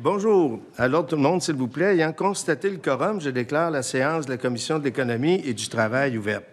Bonjour. À l'ordre tout le monde, s'il vous plaît. Ayant constaté le quorum, je déclare la séance de la Commission de l'économie et du travail ouverte.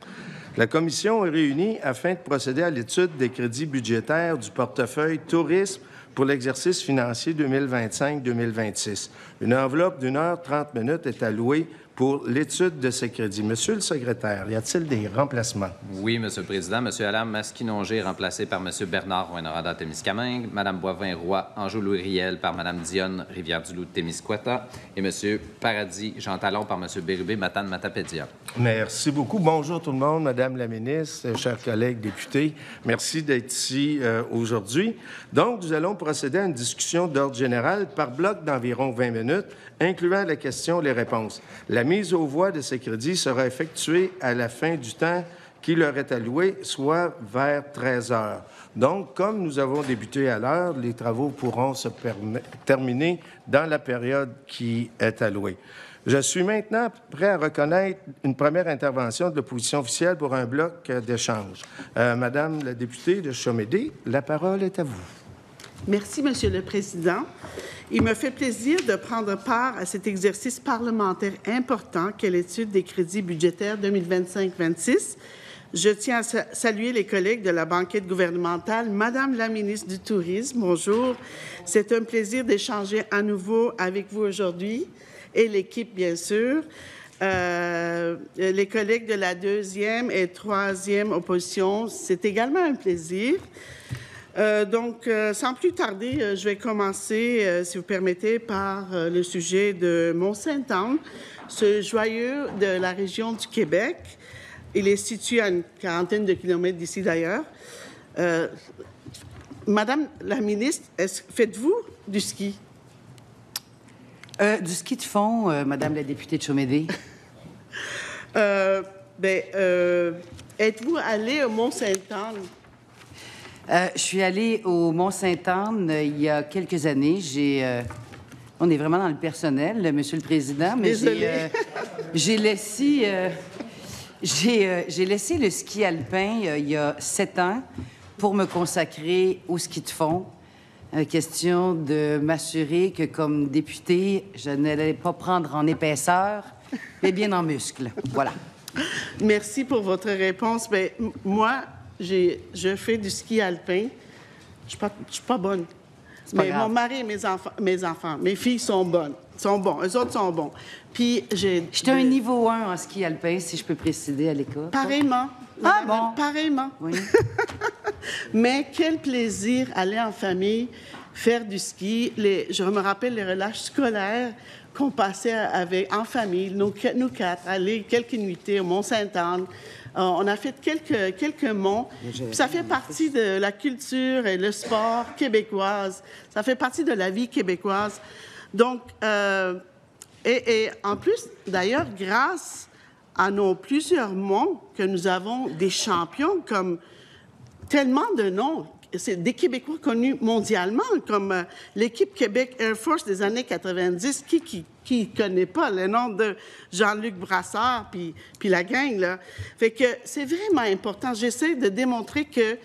La Commission est réunie afin de procéder à l'étude des crédits budgétaires du portefeuille tourisme pour l'exercice financier 2025-2026. Une enveloppe d'1 heure 30 minutes est allouée pour l'étude de ces crédits. Monsieur le secrétaire, y a-t-il des remplacements? Oui, Monsieur le Président. Monsieur Alam Masquinongé est remplacé par Monsieur Bernard Rouyn-Noranda-Témiscamingue, Madame Boivin-Roy Anjou-Louis-Riel par Madame Dionne Rivière-du-Loup-Témiscouata et Monsieur Paradis Jean Talon par Monsieur Bérubé Matane-Matapédia. Merci beaucoup. Bonjour tout le monde, Madame la ministre, chers collègues députés. Merci d'être ici aujourd'hui. Donc, nous allons procéder à une discussion d'ordre général par bloc d'environ 20 minutes, incluant les questions et les réponses. La mise aux voix de ces crédits sera effectuée à la fin du temps qui leur est alloué, soit vers 13 heures. Donc, comme nous avons débuté à l'heure, les travaux pourront se terminer dans la période qui est allouée. Je suis maintenant prêt à reconnaître une première intervention de l'opposition officielle pour un bloc d'échange. Madame la députée de Chomédé, la parole est à vous. Merci, Monsieur le Président. Il me fait plaisir de prendre part à cet exercice parlementaire important qu'est l'étude des crédits budgétaires 2025-26. Je tiens à saluer les collègues de la banquette gouvernementale. Madame la ministre du Tourisme, bonjour. C'est un plaisir d'échanger à nouveau avec vous aujourd'hui et l'équipe, bien sûr. Les collègues de la deuxième et troisième opposition, c'est également un plaisir. Donc, sans plus tarder, je vais commencer, si vous permettez, par le sujet de Mont-Sainte-Anne, ce joyau de la région du Québec. Il est situé à une quarantaine de kilomètres d'ici, d'ailleurs. Madame la ministre, faites-vous du ski? Du ski de fond, Madame la députée de Chomédé. Êtes-vous allée au Mont-Sainte-Anne? Je suis allée au Mont-Sainte-Anne il y a quelques années. On est vraiment dans le personnel, Monsieur le Président, mais j'ai laissé le ski alpin il y a 7 ans pour me consacrer au ski de fond. Question de m'assurer que, comme députée, je n'allais pas prendre en épaisseur, mais bien en muscle. Voilà. Merci pour votre réponse. Bien, moi, je fais du ski alpin. Je suis pas bonne. Mais mon mari et mes filles sont bonnes. Sont bons. Eux autres sont bons. Puis j'étais un niveau 1 en ski alpin, si je peux préciser, à l'école. Pareillement. Ah bon? Pareillement. Oui. Mais quel plaisir aller en famille, faire du ski. Je me rappelle les relâches scolaires qu'on passait en famille, nous quatre, aller quelques nuitées au Mont-Sainte-Anne. On a fait quelques monts. Ça fait partie de la culture et le sport québécoise. Ça fait partie de la vie québécoise. Donc, et en plus, d'ailleurs, grâce à nos plusieurs monts que nous avons des champions comme tellement de noms. C'est des Québécois connus mondialement, comme l'équipe Québec Air Force des années 90. Qui connaît pas le nom de Jean-Luc Brassard puis la gang, là? Fait que c'est vraiment important. J'essaie de démontrer que,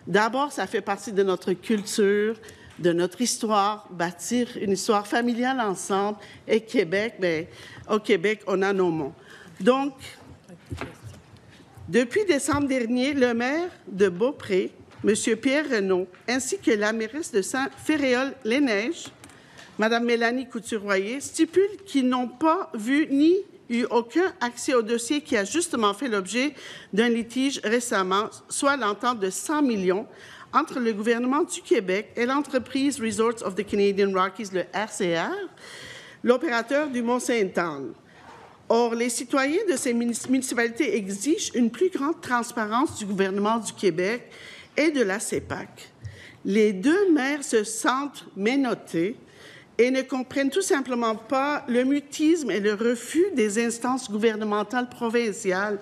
d'abord, ça fait partie de notre culture, de notre histoire, bâtir une histoire familiale ensemble. Et Québec, bien, au Québec, on a nos monts. Donc, depuis décembre dernier, le maire de Beaupré, M. Pierre Renaud, ainsi que la mairesse de Saint-Féréol-les-Neiges, Mme Mélanie Couture-Royer, stipulent qu'ils n'ont pas vu ni eu aucun accès au dossier qui a justement fait l'objet d'un litige récemment, soit l'entente de 100 millions entre le gouvernement du Québec et l'entreprise Resorts of the Canadian Rockies, le RCR, l'opérateur du Mont-Sainte-Anne. Or, les citoyens de ces municipalités exigent une plus grande transparence du gouvernement du Québec et de la CEPAC. Les deux maires se sentent menottés et ne comprennent tout simplement pas le mutisme et le refus des instances gouvernementales provinciales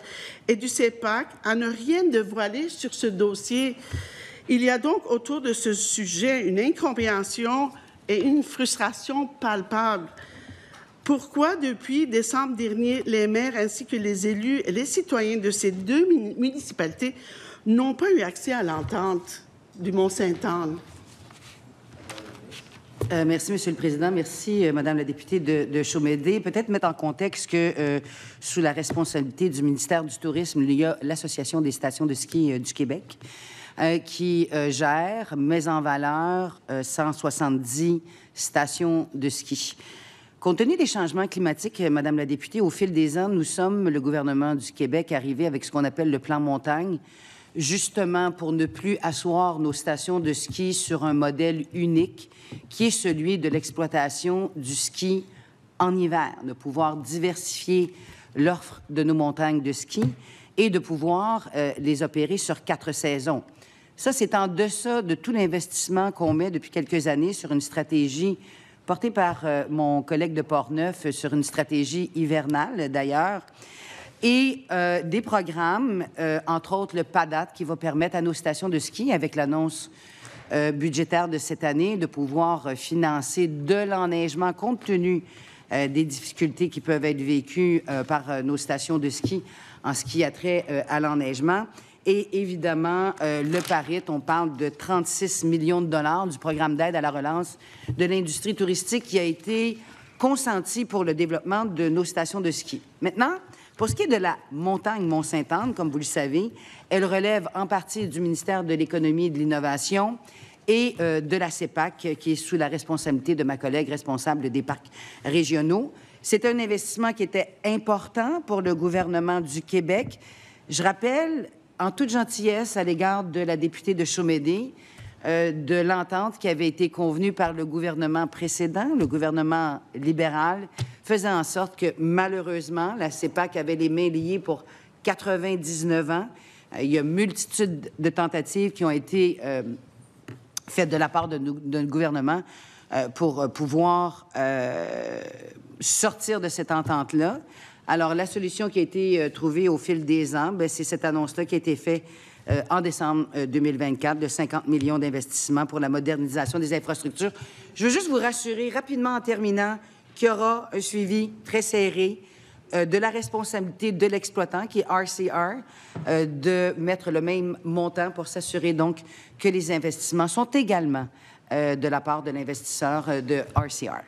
et du CEPAC à ne rien dévoiler sur ce dossier. Il y a donc autour de ce sujet une incompréhension et une frustration palpable. Pourquoi, depuis décembre dernier, les maires ainsi que les élus et les citoyens de ces deux municipalités n'ont pas eu accès à l'entente du Mont-Sainte-Anne? Merci, Monsieur le Président. Merci, Madame la députée de Chaumédé. Peut-être mettre en contexte que sous la responsabilité du ministère du Tourisme, il y a l'Association des stations de ski du Québec qui gère, met en valeur 170 stations de ski. Compte tenu des changements climatiques, Madame la députée, au fil des ans, nous sommes, le gouvernement du Québec, arrivé avec ce qu'on appelle le plan montagne, justement pour ne plus asseoir nos stations de ski sur un modèle unique qui est celui de l'exploitation du ski en hiver, de pouvoir diversifier l'offre de nos montagnes de ski et de pouvoir les opérer sur 4 saisons. Ça, c'est en deçà de tout l'investissement qu'on met depuis quelques années sur une stratégie portée par mon collègue de Portneuf, sur une stratégie hivernale, d'ailleurs, et des programmes, entre autres le PADAT, qui va permettre à nos stations de ski, avec l'annonce budgétaire de cette année, de pouvoir financer de l'enneigement compte tenu des difficultés qui peuvent être vécues par nos stations de ski en ce qui a trait à l'enneigement. Et évidemment, le PARIT, on parle de 36 millions de dollars du programme d'aide à la relance de l'industrie touristique qui a été consenti pour le développement de nos stations de ski. Maintenant, pour ce qui est de la montagne Mont-Sainte-Anne, comme vous le savez, elle relève en partie du ministère de l'Économie et de l'Innovation et de la CEPAC, qui est sous la responsabilité de ma collègue responsable des parcs régionaux. C'est un investissement qui était important pour le gouvernement du Québec. Je rappelle, en toute gentillesse à l'égard de la députée de Chaumédé, de l'entente qui avait été convenue par le gouvernement précédent, le gouvernement libéral, faisant en sorte que, malheureusement, la CEPAC avait les mains liées pour 99 ans. Il y a multitude de tentatives qui ont été faites de la part de notre gouvernement pour pouvoir sortir de cette entente-là. Alors, la solution qui a été trouvée au fil des ans, c'est cette annonce-là qui a été faite en décembre 2024 de 50 millions d'investissements pour la modernisation des infrastructures. Je veux juste vous rassurer rapidement en terminant qu'il y aura un suivi très serré de la responsabilité de l'exploitant, qui est RCR, de mettre le même montant pour s'assurer donc que les investissements sont également de la part de l'investisseur de RCR.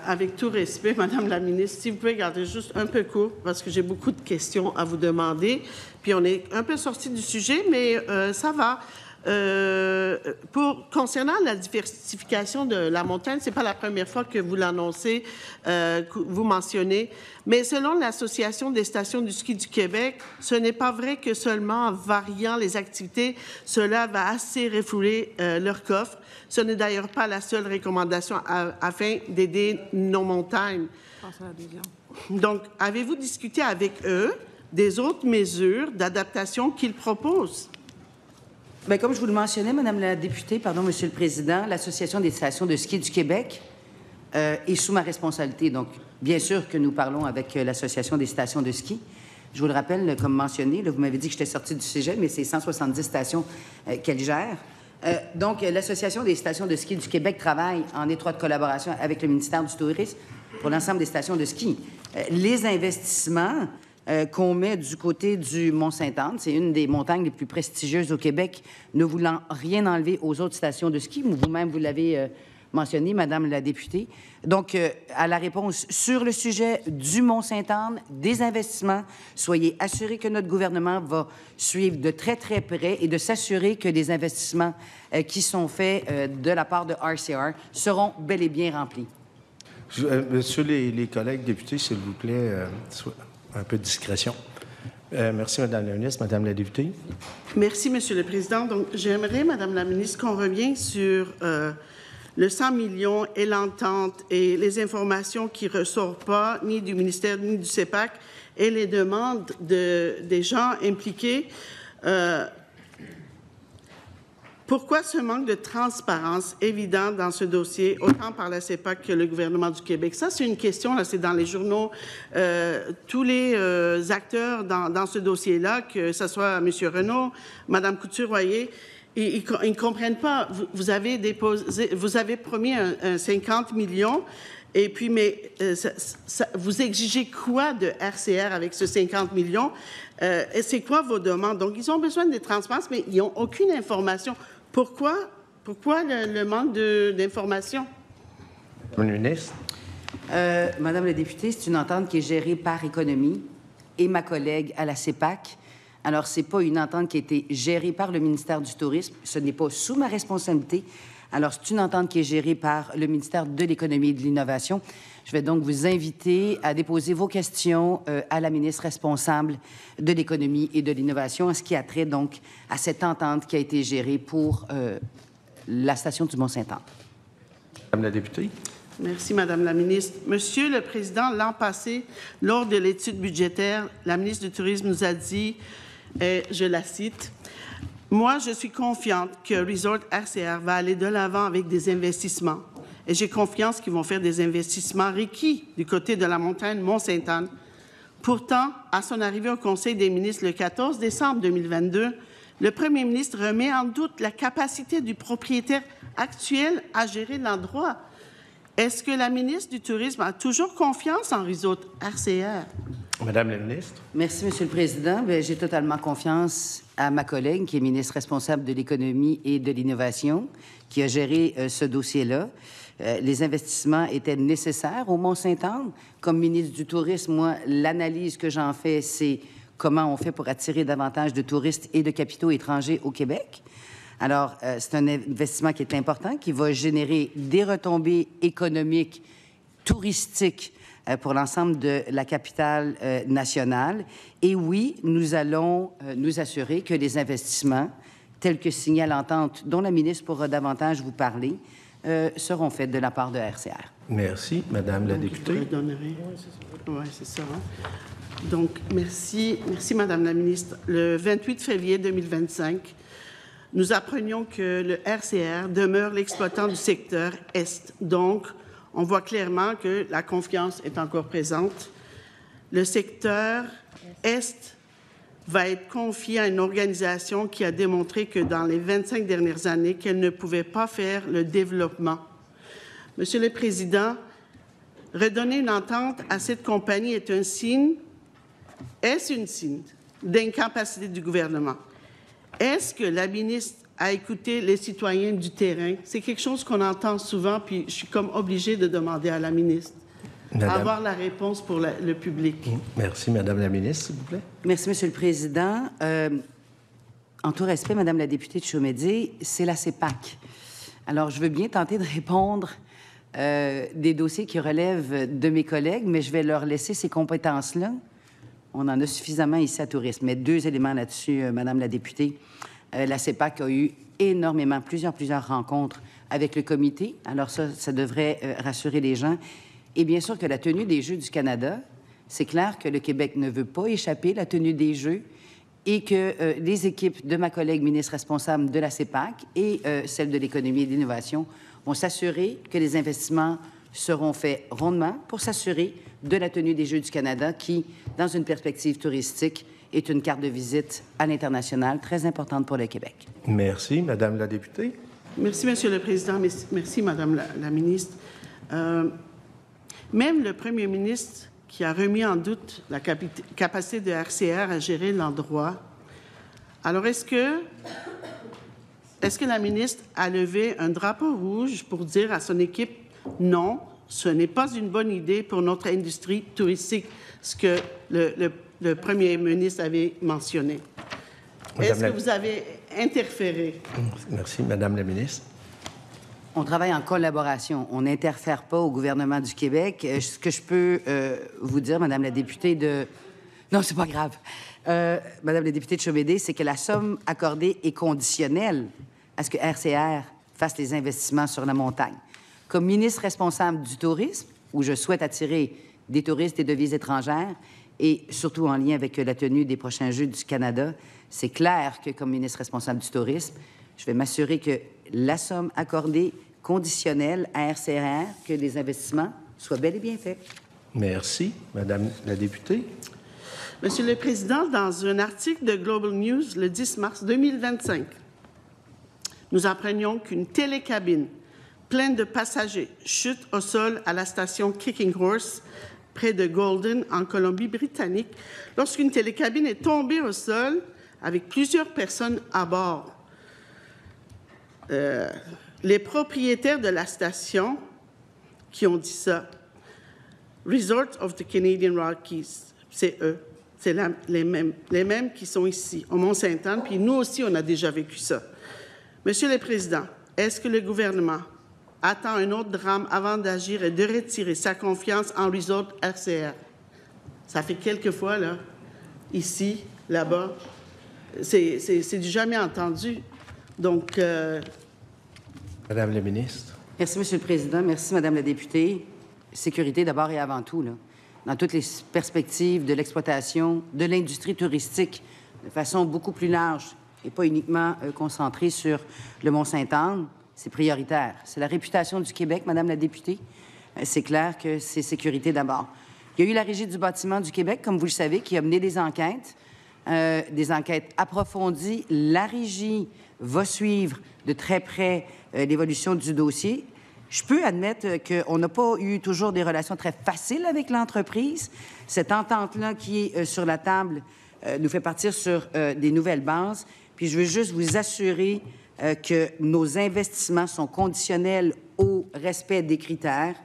Avec tout respect, Madame la ministre, si vous pouvez garder juste un peu court, parce que j'ai beaucoup de questions à vous demander. Puis on est un peu sorti du sujet, mais ça va. Concernant la diversification de la montagne, c'est pas la première fois que vous l'annoncez, que vous mentionnez, mais selon l'Association des stations du ski du Québec, ce n'est pas vrai que seulement en variant les activités, cela va assez refouler leur coffre. Ce n'est d'ailleurs pas la seule recommandation afin d'aider nos montagnes. Donc, avez-vous discuté avec eux des autres mesures d'adaptation qu'ils proposent? Bien, comme je vous le mentionnais, Madame la députée, Monsieur le Président, l'Association des stations de ski du Québec est sous ma responsabilité. Donc, bien sûr que nous parlons avec l'Association des stations de ski. Je vous le rappelle, comme mentionné, là, vous m'avez dit que j'étais sortie du sujet, mais c'est 170 stations qu'elle gère. Donc, l'Association des stations de ski du Québec travaille en étroite collaboration avec le ministère du Tourisme pour l'ensemble des stations de ski. Les investissements qu'on met du côté du Mont-Sainte-Anne, c'est une des montagnes les plus prestigieuses au Québec, ne voulant rien enlever aux autres stations de ski. Vous-même, vous l'avez mentionné, Madame la députée. Donc, à la réponse sur le sujet du Mont-Sainte-Anne, des investissements, soyez assurés que notre gouvernement va suivre de très, très près et de s'assurer que les investissements qui sont faits de la part de RCR seront bel et bien remplis. Monsieur les collègues députés, s'il vous plaît, un peu de discrétion. Merci, Madame la ministre. Madame la députée. Merci, Monsieur le Président. Donc, j'aimerais, Madame la ministre, qu'on revienne sur le 100 millions et l'entente et les informations qui ne ressortent pas, ni du ministère, ni du CEPAC, et les demandes des gens impliqués. Pourquoi ce manque de transparence évident dans ce dossier, autant par la CEPAC que le gouvernement du Québec? Ça, c'est une question, là, c'est dans les journaux. Tous les acteurs dans ce dossier-là, que ce soit M. Renault, Mme Couture-Royer, ils ne comprennent pas. Vous avez promis un 50 millions, et puis, mais vous exigez quoi de RCR avec ce 50 millions? C'est quoi vos demandes? Donc, ils ont besoin de transparence, mais ils n'ont aucune information. Pourquoi Pourquoi le manque d'informations? Madame la ministre. Madame la députée, c'est une entente qui est gérée par Économie et ma collègue à la CEPAC. Alors, ce n'est pas une entente qui a été gérée par le ministère du Tourisme. Ce n'est pas sous ma responsabilité. Alors, c'est une entente qui est gérée par le ministère de l'Économie et de l'Innovation. Je vais donc vous inviter à déposer vos questions à la ministre responsable de l'Économie et de l'Innovation, en ce qui a trait donc à cette entente qui a été gérée pour la station du Mont-Saint-Anne. Madame la députée. Merci, Madame la ministre. Monsieur le Président, l'an passé, lors de l'étude budgétaire, la ministre du Tourisme nous a dit, je la cite, « Moi, je suis confiante que Resort RCR va aller de l'avant avec des investissements et j'ai confiance qu'ils vont faire des investissements requis du côté de la montagne Mont-Saint-Anne. » Pourtant, à son arrivée au Conseil des ministres le 14 décembre 2022, le Premier ministre remet en doute la capacité du propriétaire actuel à gérer l'endroit. Est-ce que la ministre du Tourisme a toujours confiance en Resort RCR? Madame la ministre. Merci, Monsieur le Président. Bien, j'ai totalement confiance à ma collègue, qui est ministre responsable de l'Économie et de l'Innovation, qui a géré ce dossier-là. Les investissements étaient nécessaires au Mont-Saint-Anne. Comme ministre du Tourisme, moi, l'analyse que j'en fais, c'est comment on fait pour attirer davantage de touristes et de capitaux étrangers au Québec. Alors, c'est un investissement qui est important, qui va générer des retombées économiques, touristiques pour l'ensemble de la capitale nationale. Et oui, nous allons nous assurer que les investissements, tels que signés à l'entente, dont la ministre pourra davantage vous parler, seront faits de la part de RCR. Merci, Madame la députée. Oui, c'est ça. Hein? Donc, merci, Madame la ministre. Le 28 février 2025, nous apprenions que le RCR demeure l'exploitant du secteur Est. Donc, on voit clairement que la confiance est encore présente. Le secteur Est va être confié à une organisation qui a démontré que dans les 25 dernières années, qu'elle ne pouvait pas faire le développement. Monsieur le Président, redonner une entente à cette compagnie est un signe, est-ce un signe d'incapacité du gouvernement? Est-ce que la ministre a écouté les citoyens du terrain? C'est quelque chose qu'on entend souvent, puis je suis comme obligée de demander à la ministre. Avoir la réponse pour le public. Merci, Madame la ministre, s'il vous plaît. Merci, Monsieur le Président. En tout respect, Madame la députée de Chaumédé, c'est la CEPAC. Alors, je veux bien tenter de répondre des dossiers qui relèvent de mes collègues, mais je vais leur laisser ces compétences-là. On en a suffisamment ici à Tourisme. Mais 2 éléments là-dessus, Madame la députée. La CEPAC a eu énormément, plusieurs rencontres avec le comité. Alors ça devrait rassurer les gens. Et bien sûr que la tenue des Jeux du Canada, c'est clair que le Québec ne veut pas échapper à la tenue des Jeux et que les équipes de ma collègue ministre responsable de la CEPAC et celle de l'Économie et de l'Innovation vont s'assurer que les investissements seront faits rondement pour s'assurer de la tenue des Jeux du Canada qui, dans une perspective touristique, est une carte de visite à l'international très importante pour le Québec. Merci, Madame la députée. Merci, Monsieur le Président. Merci, Madame la ministre. Même le Premier ministre, qui a remis en doute la capacité de RCR à gérer l'endroit, alors est-ce que la ministre a levé un drapeau rouge pour dire à son équipe « Non, ce n'est pas une bonne idée pour notre industrie touristique », ce que le Premier ministre avait mentionné. Est-ce que vous avez interféré? Merci, Madame la ministre. On travaille en collaboration. On n'interfère pas au gouvernement du Québec. Ce que je peux vous dire, Madame la députée de... Non, c'est pas grave. Madame la députée de Chaumédé, c'est que la somme accordée est conditionnelle à ce que RCR fasse les investissements sur la montagne. Comme ministre responsable du tourisme, où je souhaite attirer des touristes et devises étrangères, et surtout en lien avec la tenue des prochains Jeux du Canada, c'est clair que, comme ministre responsable du tourisme, je vais m'assurer que la somme accordée conditionnelle à RCR, que les investissements soient bel et bien faits. Merci. Madame la députée. Monsieur le Président, dans un article de Global News le 10 mars 2025, nous apprenions qu'une télécabine pleine de passagers chute au sol à la station Kicking Horse, près de Golden, en Colombie-Britannique, lorsqu'une télécabine est tombée au sol avec plusieurs personnes à bord. les propriétaires de la station qui ont dit ça. Resort of the Canadian Rockies, c'est eux. C'est les mêmes qui sont ici, au Mont-Sainte-Anne, puis nous aussi, on a déjà vécu ça. Monsieur le Président, est-ce que le gouvernement attend un autre drame avant d'agir et de retirer sa confiance en Resort RCR? Ça fait quelques fois, là, ici, là-bas. C'est du jamais entendu. Donc... Madame la ministre. Merci, Monsieur le Président. Merci, Madame la députée. Sécurité d'abord et avant tout, là. Dans toutes les perspectives de l'exploitation de l'industrie touristique de façon beaucoup plus large et pas uniquement concentrée sur le Mont-Sainte-Anne, c'est prioritaire. C'est la réputation du Québec, Madame la députée. C'est clair que c'est sécurité d'abord. Il y a eu la Régie du bâtiment du Québec, comme vous le savez, qui a mené des enquêtes approfondies. La Régie va suivre de très près l'évolution du dossier. Je peux admettre qu'on n'a pas eu toujours des relations très faciles avec l'entreprise. Cette entente-là qui est sur la table nous fait partir sur des nouvelles bases. Puis je veux juste vous assurer que nos investissements sont conditionnels au respect des critères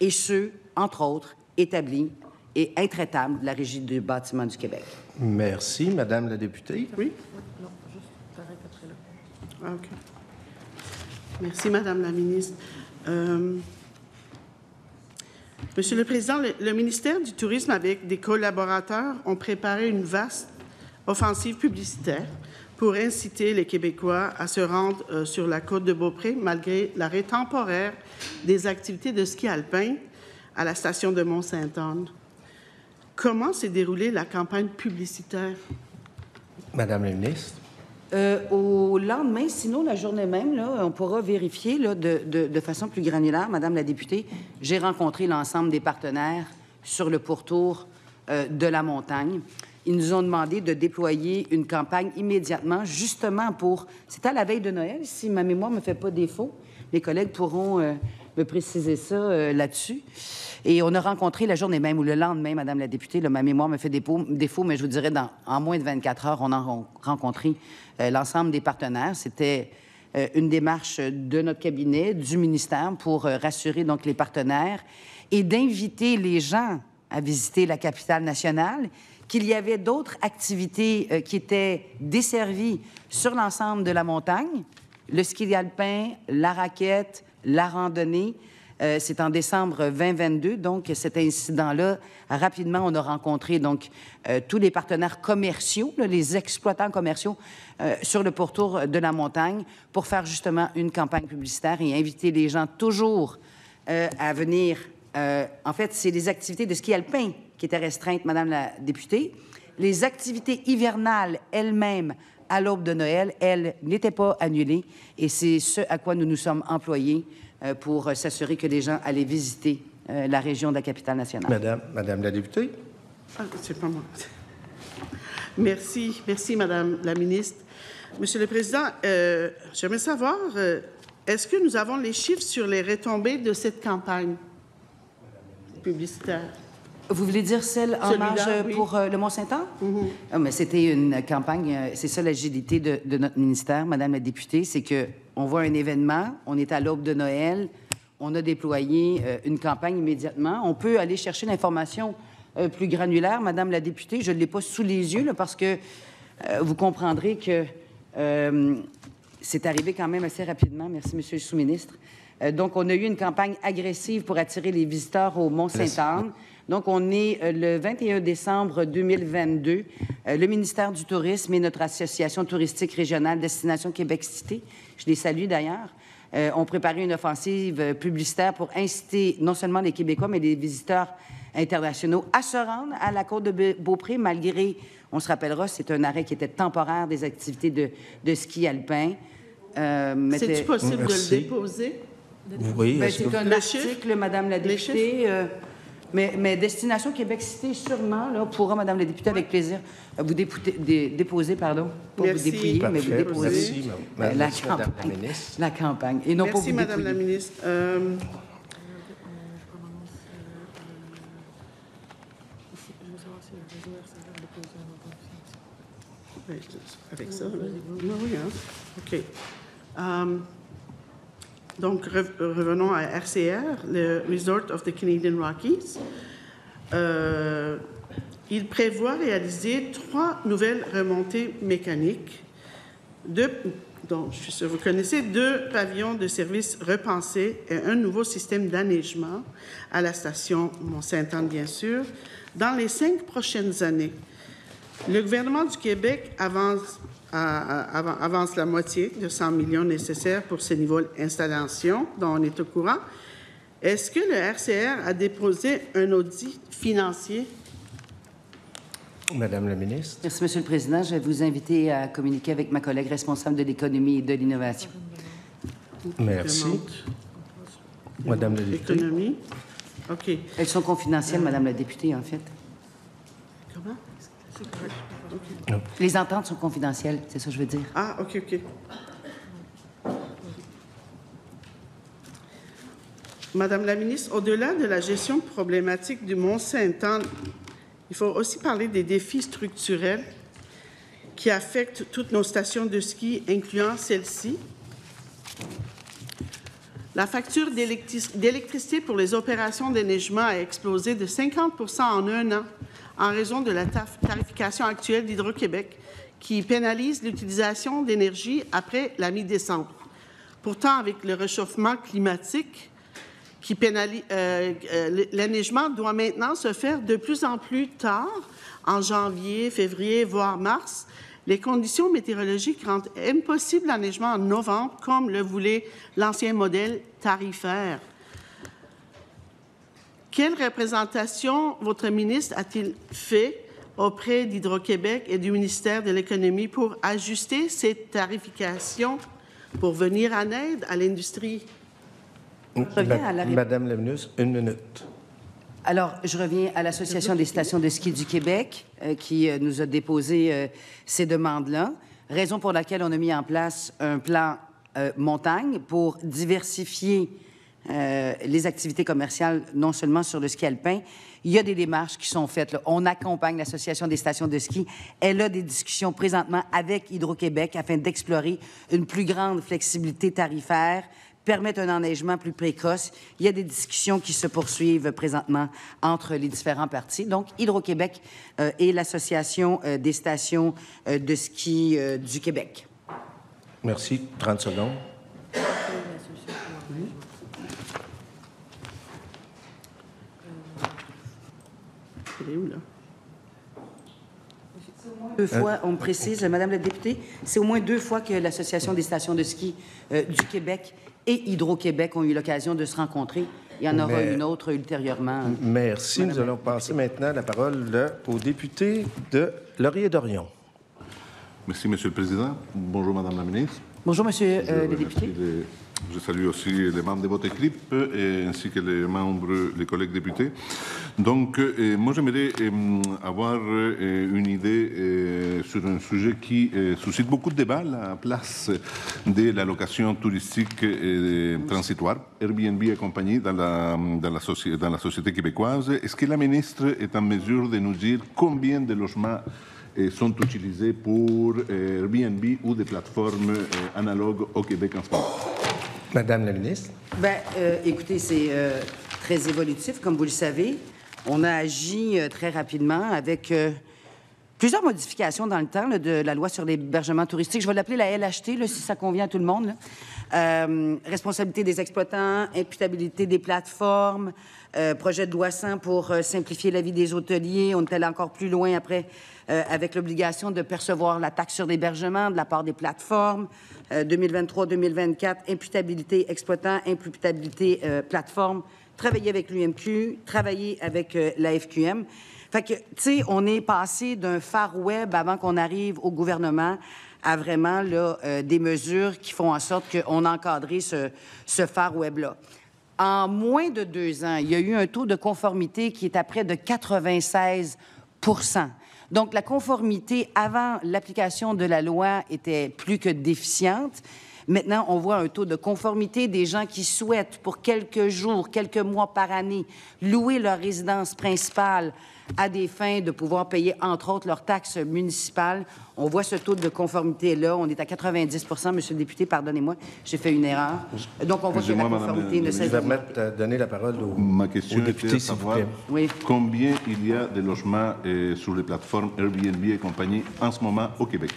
et ceux, entre autres, établis et intraitables de la Régie du bâtiment du Québec. Merci. Madame la députée. Oui? Non, juste t'arrêtes après là. Ah, OK. Merci, Madame la ministre. Monsieur le Président, le ministère du Tourisme, avec des collaborateurs, ont préparé une vaste offensive publicitaire pour inciter les Québécois à se rendre sur la côte de Beaupré, malgré l'arrêt temporaire des activités de ski alpin à la station de Mont-Sainte-Anne. Comment s'est déroulée la campagne publicitaire? Madame la ministre. Au lendemain, sinon la journée même, là, on pourra vérifier là, de façon plus granulaire, Madame la députée, j'ai rencontré l'ensemble des partenaires sur le pourtour de la montagne. Ils nous ont demandé de déployer une campagne immédiatement, justement pour... C'était à la veille de Noël, si ma mémoire ne me fait pas défaut. Les collègues pourront me préciser ça là-dessus. Et on a rencontré la journée même ou le lendemain, Madame la députée, là, ma mémoire me fait défaut, mais je vous dirais, en moins de 24 heures, on a rencontré l'ensemble des partenaires. C'était une démarche de notre cabinet, du ministère, pour rassurer donc les partenaires et d'inviter les gens à visiter la capitale nationale, qu'il y avait d'autres activités qui étaient desservies sur l'ensemble de la montagne, le ski alpin, la raquette, la randonnée. C'est en décembre 2022, donc cet incident-là, rapidement, on a rencontré donc tous les partenaires commerciaux, là, les exploitants commerciaux sur le pourtour de la montagne pour faire justement une campagne publicitaire et inviter les gens toujours à venir. En fait, c'est les activités de ski alpin qui étaient restreintes, Madame la députée. Les activités hivernales elles-mêmes à l'aube de Noël, elles n'étaient pas annulées et c'est ce à quoi nous nous sommes employés pour s'assurer que les gens allaient visiter la région de la capitale nationale. Madame la députée. Ah, c'est pas moi. Merci, Madame la ministre. Monsieur le Président, j'aimerais savoir, est-ce que nous avons les chiffres sur les retombées de cette campagne publicitaire? Vous voulez dire celle en marge oui. pour le Mont-Sainte-Anne? Mm-hmm. Ah, mais c'était une campagne, c'est ça l'agilité de notre ministère, Madame la députée, c'est qu'on voit un événement, on est à l'aube de Noël, on a déployé une campagne immédiatement. On peut aller chercher l'information plus granulaire, Madame la députée, je ne l'ai pas sous les yeux, là, parce que vous comprendrez que c'est arrivé quand même assez rapidement. Merci, Monsieur le sous-ministre. Donc, on a eu une campagne agressive pour attirer les visiteurs au Mont-Sainte-Anne. Donc, on est le 21 décembre 2022. Le ministère du Tourisme et notre association touristique régionale Destination Québec-Cité, je les salue d'ailleurs, ont préparé une offensive publicitaire pour inciter non seulement les Québécois, mais les visiteurs internationaux à se rendre à la côte de Beaupré, malgré, on se rappellera, c'est un arrêt qui était temporaire des activités de ski alpin. C'est-tu possible de le déposer? Oui. Ben, c'est un article, Madame la députée. Mais Destination Québec-Cité, sûrement, là, pourra, Madame la députée, avec plaisir, vous déposer, pardon, pas Merci. vous dépouiller, mais vous déposer Merci, la Madame campagne. la ministre. La campagne. Et non Merci, pas vous Madame dépouiller. la ministre. Avec ça, là. Oui, hein? OK. Donc, revenons à RCR, le Resort of the Canadian Rockies. Il prévoit réaliser 3 nouvelles remontées mécaniques, dont je suis sûre vous connaissez, 2 pavillons de service repensés et un nouveau système d'enneigement à la station Mont-Sainte-Anne, bien sûr, dans les 5 prochaines années. Le gouvernement du Québec avance la moitié de 100 millions nécessaires pour ce niveau d'installation dont on est au courant. Est-ce que le RCR a déposé un audit financier? Madame la ministre. Merci, Monsieur le Président. Je vais vous inviter à communiquer avec ma collègue responsable de l'économie et de l'innovation. Merci. Madame la députée. Économie. OK. Elles sont confidentielles, Madame la députée, en fait. Comment? Okay. Les ententes sont confidentielles, c'est ça que je veux dire. Ah, OK, OK. Madame la ministre, au-delà de la gestion problématique du Mont-Sainte-Anne, il faut aussi parler des défis structurels qui affectent toutes nos stations de ski, incluant celle-ci. La facture d'électricité pour les opérations d'enneigement a explosé de 50 % en un an en raison de la tarification actuelle d'Hydro-Québec qui pénalise l'utilisation d'énergie après la mi-décembre. Pourtant, avec le réchauffement climatique, l'enneigement doit maintenant se faire de plus en plus tard, en janvier, février, voire mars. Les conditions météorologiques rendent impossible l'enneigement en novembre, comme le voulait l'ancien modèle tarifaire. Quelle représentation votre ministre a-t-il fait auprès d'Hydro-Québec et du ministère de l'Économie pour ajuster ces tarifications pour venir en aide à l'industrie? Madame la ministre, 1 minute. Alors, je reviens à l'Association des stations de ski du Québec qui nous a déposé ces demandes-là, raison pour laquelle on a mis en place un plan montagne pour diversifier les activités commerciales, non seulement sur le ski alpin. Il y a des démarches qui sont faites, là. On accompagne l'Association des stations de ski. Elle a des discussions présentement avec Hydro-Québec afin d'explorer une plus grande flexibilité tarifaire, permettre un enneigement plus précoce. Il y a des discussions qui se poursuivent présentement entre les différents partis. Donc, Hydro-Québec et l'Association des stations de ski du Québec. Merci. 30 secondes. Elle est où, là? 2 fois, on me précise, Madame la députée, c'est au moins 2 fois que l'Association des stations de ski du Québec et Hydro-Québec ont eu l'occasion de se rencontrer. Il y en aura une autre ultérieurement. Merci. Nous allons passer maintenant la parole au député de Laurier-Dorion. Merci, Monsieur le Président. Bonjour, Madame la ministre. Bonjour, Monsieur le député. Je salue aussi les membres de votre équipe ainsi que les collègues députés. Donc, moi, j'aimerais avoir une idée sur un sujet qui suscite beaucoup de débats, la place de la location touristique transitoire, Airbnb et compagnie dans la société québécoise. Est-ce que la ministre est en mesure de nous dire combien de logements sont utilisés pour Airbnb ou des plateformes analogues au Québec en ce moment? Madame la ministre. Bien, écoutez, c'est très évolutif, comme vous le savez. On a agi très rapidement avec plusieurs modifications dans le temps là, de la loi sur l'hébergement touristique. Je vais l'appeler la LHT, là, si ça convient à tout le monde. Responsabilité des exploitants, imputabilité des plateformes, projet de loi 100 pour simplifier la vie des hôteliers. On est allé encore plus loin après avec l'obligation de percevoir la taxe sur l'hébergement de la part des plateformes. 2023-2024, imputabilité exploitant, imputabilité plateforme. Travailler avec l'UMQ, travailler avec la FQM. Fait que, tu sais, on est passé d'un Far Web avant qu'on arrive au gouvernement à vraiment là, des mesures qui font en sorte qu'on a encadré ce Far Web-là. En moins de 2 ans, il y a eu un taux de conformité qui est à près de 96 %. Donc, la conformité avant l'application de la loi était plus que déficiente. Maintenant, on voit un taux de conformité des gens qui souhaitent, pour quelques jours, quelques mois par année, louer leur résidence principale à des fins de pouvoir payer, entre autres, leurs taxes municipales. On voit ce taux de conformité-là. On est à 90 %. Monsieur le député, pardonnez-moi, j'ai fait une erreur. Donc, on voit que la conformité ne Je vais permettre de donner la parole Ma question au député, était s'il vous savoir plaît. Oui. combien il y a de logements sur les plateformes Airbnb et compagnie en ce moment au Québec.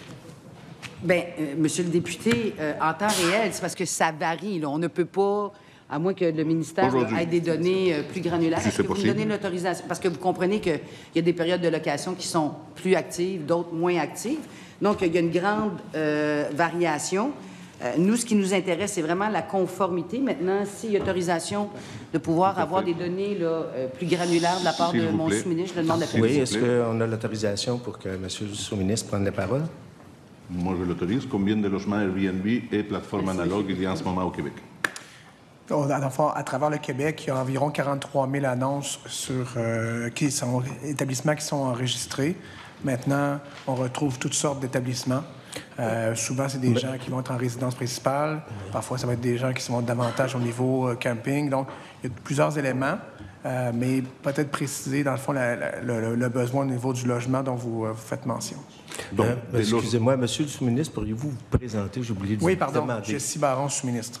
Bien, monsieur le député, en temps réel, c'est parce que ça varie. Là. On ne peut pas, à moins que le ministère ait des données plus granulaires. Si Est-ce c'est que vous me possible. donnez l'autorisation? Parce que vous comprenez qu'il y a des périodes de location qui sont plus actives, d'autres moins actives. Donc, il y a une grande variation. Nous, ce qui nous intéresse, c'est vraiment la conformité. Maintenant, s'il y a autorisation de pouvoir avoir des données là, plus granulaires de la part S'il de vous mon plaît. sous-ministre, je le demande à Oui, est-ce qu'on a l'autorisation pour que M. le sous-ministre prenne la parole? Moi, je l'autorise. Combien de logements Airbnb et plateformes analogues il y a en ce moment au Québec? À travers le Québec, il y a environ 43 000 annonces sur établissements qui sont enregistrés. Maintenant, on retrouve toutes sortes d'établissements. Souvent, c'est des gens qui vont être en résidence principale. Parfois, ça va être des gens qui sont davantage au niveau camping. Donc, il y a plusieurs éléments, mais peut-être préciser, dans le fond, le besoin au niveau du logement dont vous faites mention. Donc, Excusez-moi, Monsieur le sous-ministre, pourriez-vous vous présenter? J'ai oublié de Oui, vous pardon. demander. Jessie Baron, sous-ministre.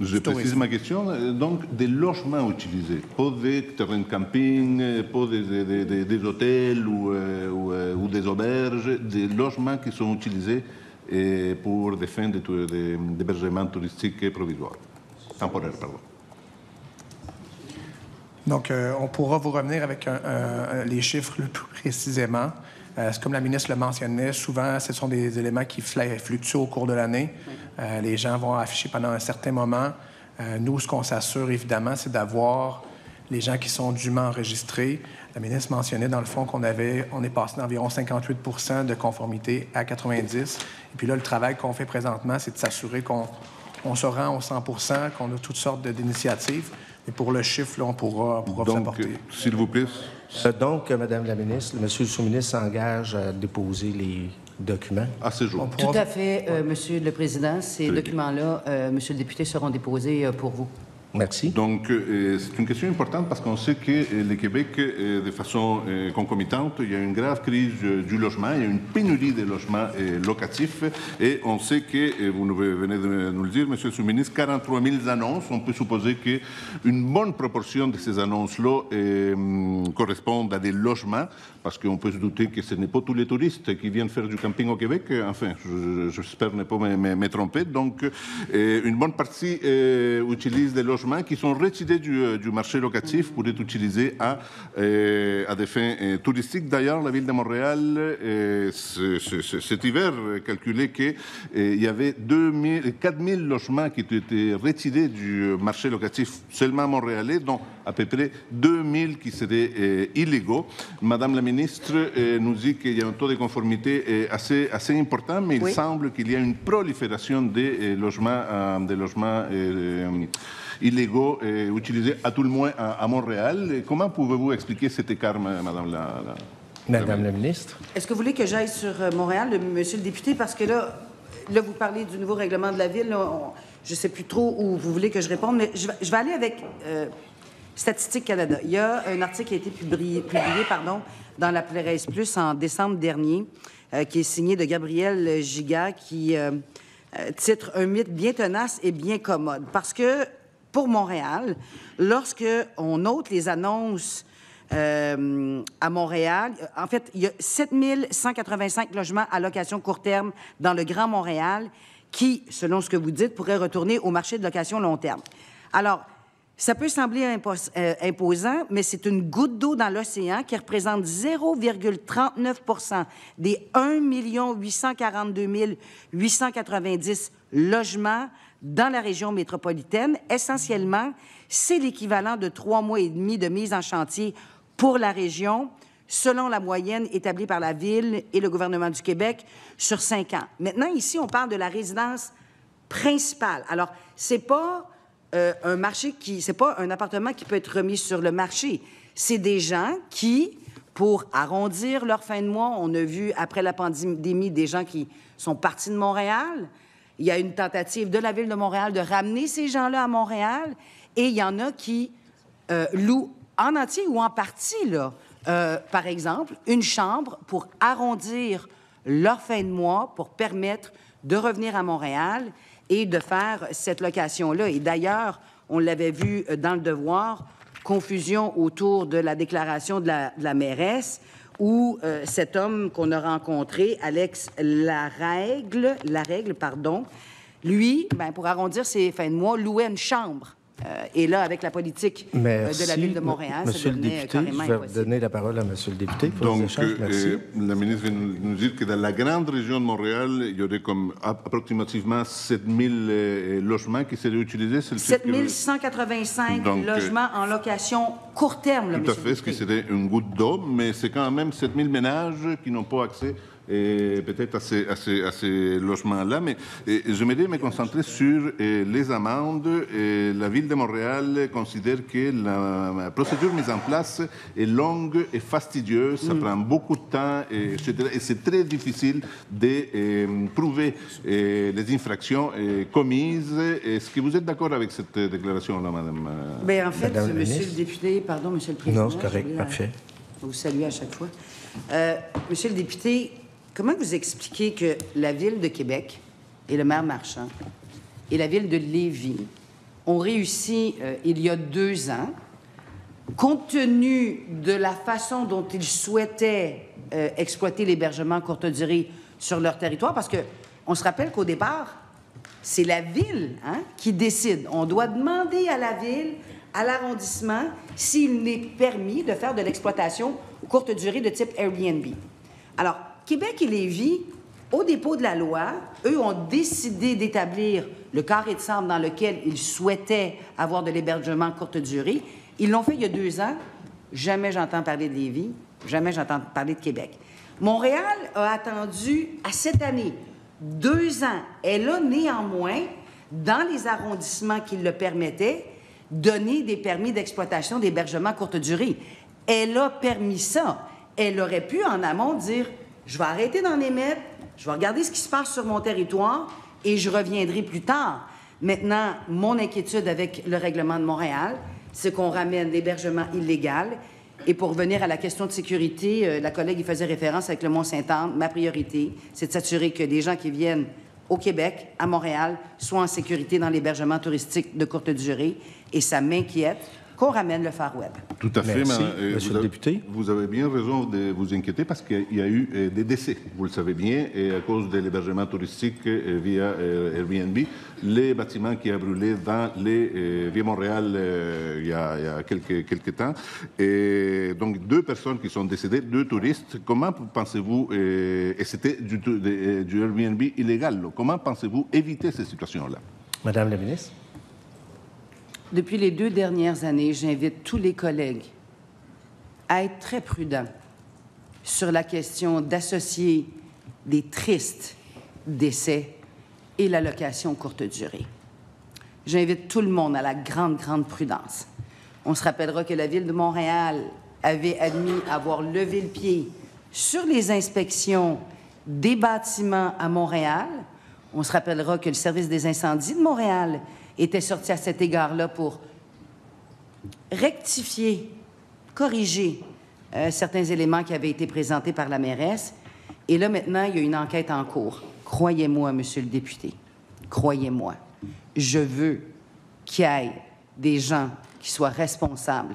je précise ma question. Donc, des logements utilisés, pas des terrains de camping, pas des hôtels ou des auberges, des logements qui sont utilisés pour des fins d'hébergement touristique et provisoire. Temporaire, pardon. Donc, on pourra vous revenir avec les chiffres le plus précisément. Comme la ministre le mentionnait, souvent, ce sont des éléments qui fluctuent au cours de l'année. Les gens vont afficher pendant un certain moment. Nous, ce qu'on s'assure, évidemment, c'est d'avoir les gens qui sont dûment enregistrés. La ministre mentionnait, dans le fond, on est passé d'environ 58 % de conformité à 90 %. Et puis là, le travail qu'on fait présentement, c'est de s'assurer qu'on se rend au 100 %, qu'on a toutes sortes d'initiatives. Et pour le chiffre, là, on pourra vous apporter. S'il vous plaît. Donc, Madame la ministre, Monsieur le sous-ministre s'engage à déposer les documents. À ce jour. Tout à fait, Monsieur le Président. Ces documents-là, Monsieur le député, seront déposés pour vous. Merci. Donc, c'est une question importante parce qu'on sait que le Québec, de façon concomitante, il y a une grave crise du logement, il y a une pénurie de logements locatifs et on sait que, vous venez de nous le dire, Monsieur le sous-ministre, 43 000 annonces. On peut supposer qu'une bonne proportion de ces annonces-là correspondent à des logements parce qu'on peut se douter que ce n'est pas tous les touristes qui viennent faire du camping au Québec. Enfin, j'espère ne pas me tromper. Donc, une bonne partie utilise des logements qui sont retirés du marché locatif pour être utilisés à des fins touristiques. D'ailleurs, la Ville de Montréal, cet hiver, calculait qu'il y avait 4 000 logements qui étaient retirés du marché locatif seulement montréalais, dont à peu près 2 000 qui seraient illégaux. Madame la ministre nous dit qu'il y a un taux de conformité assez important, mais il semble qu'il y a une prolifération des logements illégaux utilisés à tout le moins à Montréal. Et comment pouvez-vous expliquer cet écart, Madame la ministre? Est-ce que vous voulez que j'aille sur Montréal, Monsieur le député? Parce que là, vous parlez du nouveau règlement de la Ville. Là, je ne sais plus trop où vous voulez que je réponde, mais je vais aller avec Statistique Canada. Il y a un article qui a été publié dans la Presse Plus en décembre dernier, qui est signé de Gabriel Giga, qui titre « Un mythe bien tenace et bien commode ». Parce que pour Montréal, lorsque on note les annonces à Montréal, en fait, il y a 7 185 logements à location court terme dans le Grand Montréal qui, selon ce que vous dites, pourraient retourner au marché de location long terme. Alors, ça peut sembler imposant, mais c'est une goutte d'eau dans l'océan qui représente 0,39 % des 1 842 890 logements dans la région métropolitaine. Essentiellement, c'est l'équivalent de 3 mois et demi de mise en chantier pour la région, selon la moyenne établie par la Ville et le gouvernement du Québec sur 5 ans. Maintenant, ici, on parle de la résidence principale. Alors, c'est pas c'est pas un appartement qui peut être remis sur le marché. C'est des gens qui, pour arrondir leur fin de mois, on a vu après la pandémie des gens qui sont partis de Montréal. Il y a une tentative de la Ville de Montréal de ramener ces gens-là à Montréal et il y en a qui louent en entier ou en partie, là, par exemple, une chambre pour arrondir leur fin de mois pour permettre de revenir à Montréal et de faire cette location-là. Et d'ailleurs, on l'avait vu dans Le Devoir, confusion autour de la déclaration de la mairesse où cet homme qu'on a rencontré, Alex Larègle, lui, ben, pour arrondir ses fins de mois, louait une chambre. Et là, avec la politique de la Ville de Montréal, Monsieur ça devenait carrément je vais impossible. donner la parole à Monsieur le député pour les Donc, échanges. Merci. la ministre vient nous dire que dans la grande région de Montréal, il y aurait comme approximativement 7000 logements qui seraient utilisés. 7185 logements en location court terme, là, Tout à monsieur fait, le ce qui député. serait une goutte d'eau, mais c'est quand même 7000 ménages qui n'ont pas accès peut-être à ces logements-là. Mais j'aimerais me concentrer sur les amendes. La Ville de Montréal considère que la procédure mise en place est longue et fastidieuse, ça prend beaucoup de temps, etc. Et c'est très difficile de prouver les infractions commises. Est-ce que vous êtes d'accord avec cette déclaration-là, Madame? Bien, en fait, Madame la monsieur ministre. le député, pardon, monsieur le président. Non, c'est correct, je voulais, parfait. vous saluer à chaque fois. Monsieur le député, comment vous expliquez que la Ville de Québec et le maire Marchand et la Ville de Lévis ont réussi, il y a 2 ans, compte tenu de la façon dont ils souhaitaient exploiter l'hébergement courte durée sur leur territoire, parce qu'on se rappelle qu'au départ, c'est la Ville qui décide. On doit demander à la Ville, à l'arrondissement, s'il n'est permis de faire de l'exploitation courte durée de type Airbnb. Alors, Québec et Lévis, au dépôt de la loi, eux ont décidé d'établir le carré de sable dans lequel ils souhaitaient avoir de l'hébergement courte durée. Ils l'ont fait il y a 2 ans. Jamais j'entends parler de Lévis, jamais j'entends parler de Québec. Montréal a attendu à cette année 2 ans. Elle a néanmoins, dans les arrondissements qui le permettaient, donné des permis d'exploitation d'hébergement courte durée. Elle a permis ça. Elle aurait pu, en amont, dire « Je vais arrêter d'en émettre, je vais regarder ce qui se passe sur mon territoire et je reviendrai plus tard. » Maintenant, mon inquiétude avec le règlement de Montréal, c'est qu'on ramène l'hébergement illégal. Et pour revenir à la question de sécurité, la collègue y faisait référence avec le Mont-Saint-Anne. Ma priorité, c'est de s'assurer que les gens qui viennent au Québec, à Montréal, soient en sécurité dans l'hébergement touristique de courte durée. Et ça m'inquiète qu'on ramène le Far Web. Tout à fait, Merci, monsieur le député. Vous avez bien raison de vous inquiéter parce qu'il y a eu des décès, vous le savez bien, et à cause de l'hébergement touristique via Airbnb, les bâtiments qui ont brûlé dans via Montréal il y a quelques temps. Et donc, 2 personnes qui sont décédées, 2 touristes. Comment pensez-vous, et c'était du Airbnb illégal, comment pensez-vous éviter ces situations-là? Madame la ministre. Depuis les 2 dernières années, j'invite tous les collègues à être très prudents sur la question d'associer des tristes décès et la location courte durée. J'invite tout le monde à la grande, grande prudence. On se rappellera que la Ville de Montréal avait admis avoir levé le pied sur les inspections des bâtiments à Montréal. On se rappellera que le service des incendies de Montréal était sorti à cet égard-là pour rectifier, corriger certains éléments qui avaient été présentés par la mairesse. Et là, maintenant, il y a une enquête en cours. Croyez-moi, monsieur le député, croyez-moi, je veux qu'il y ait des gens qui soient responsables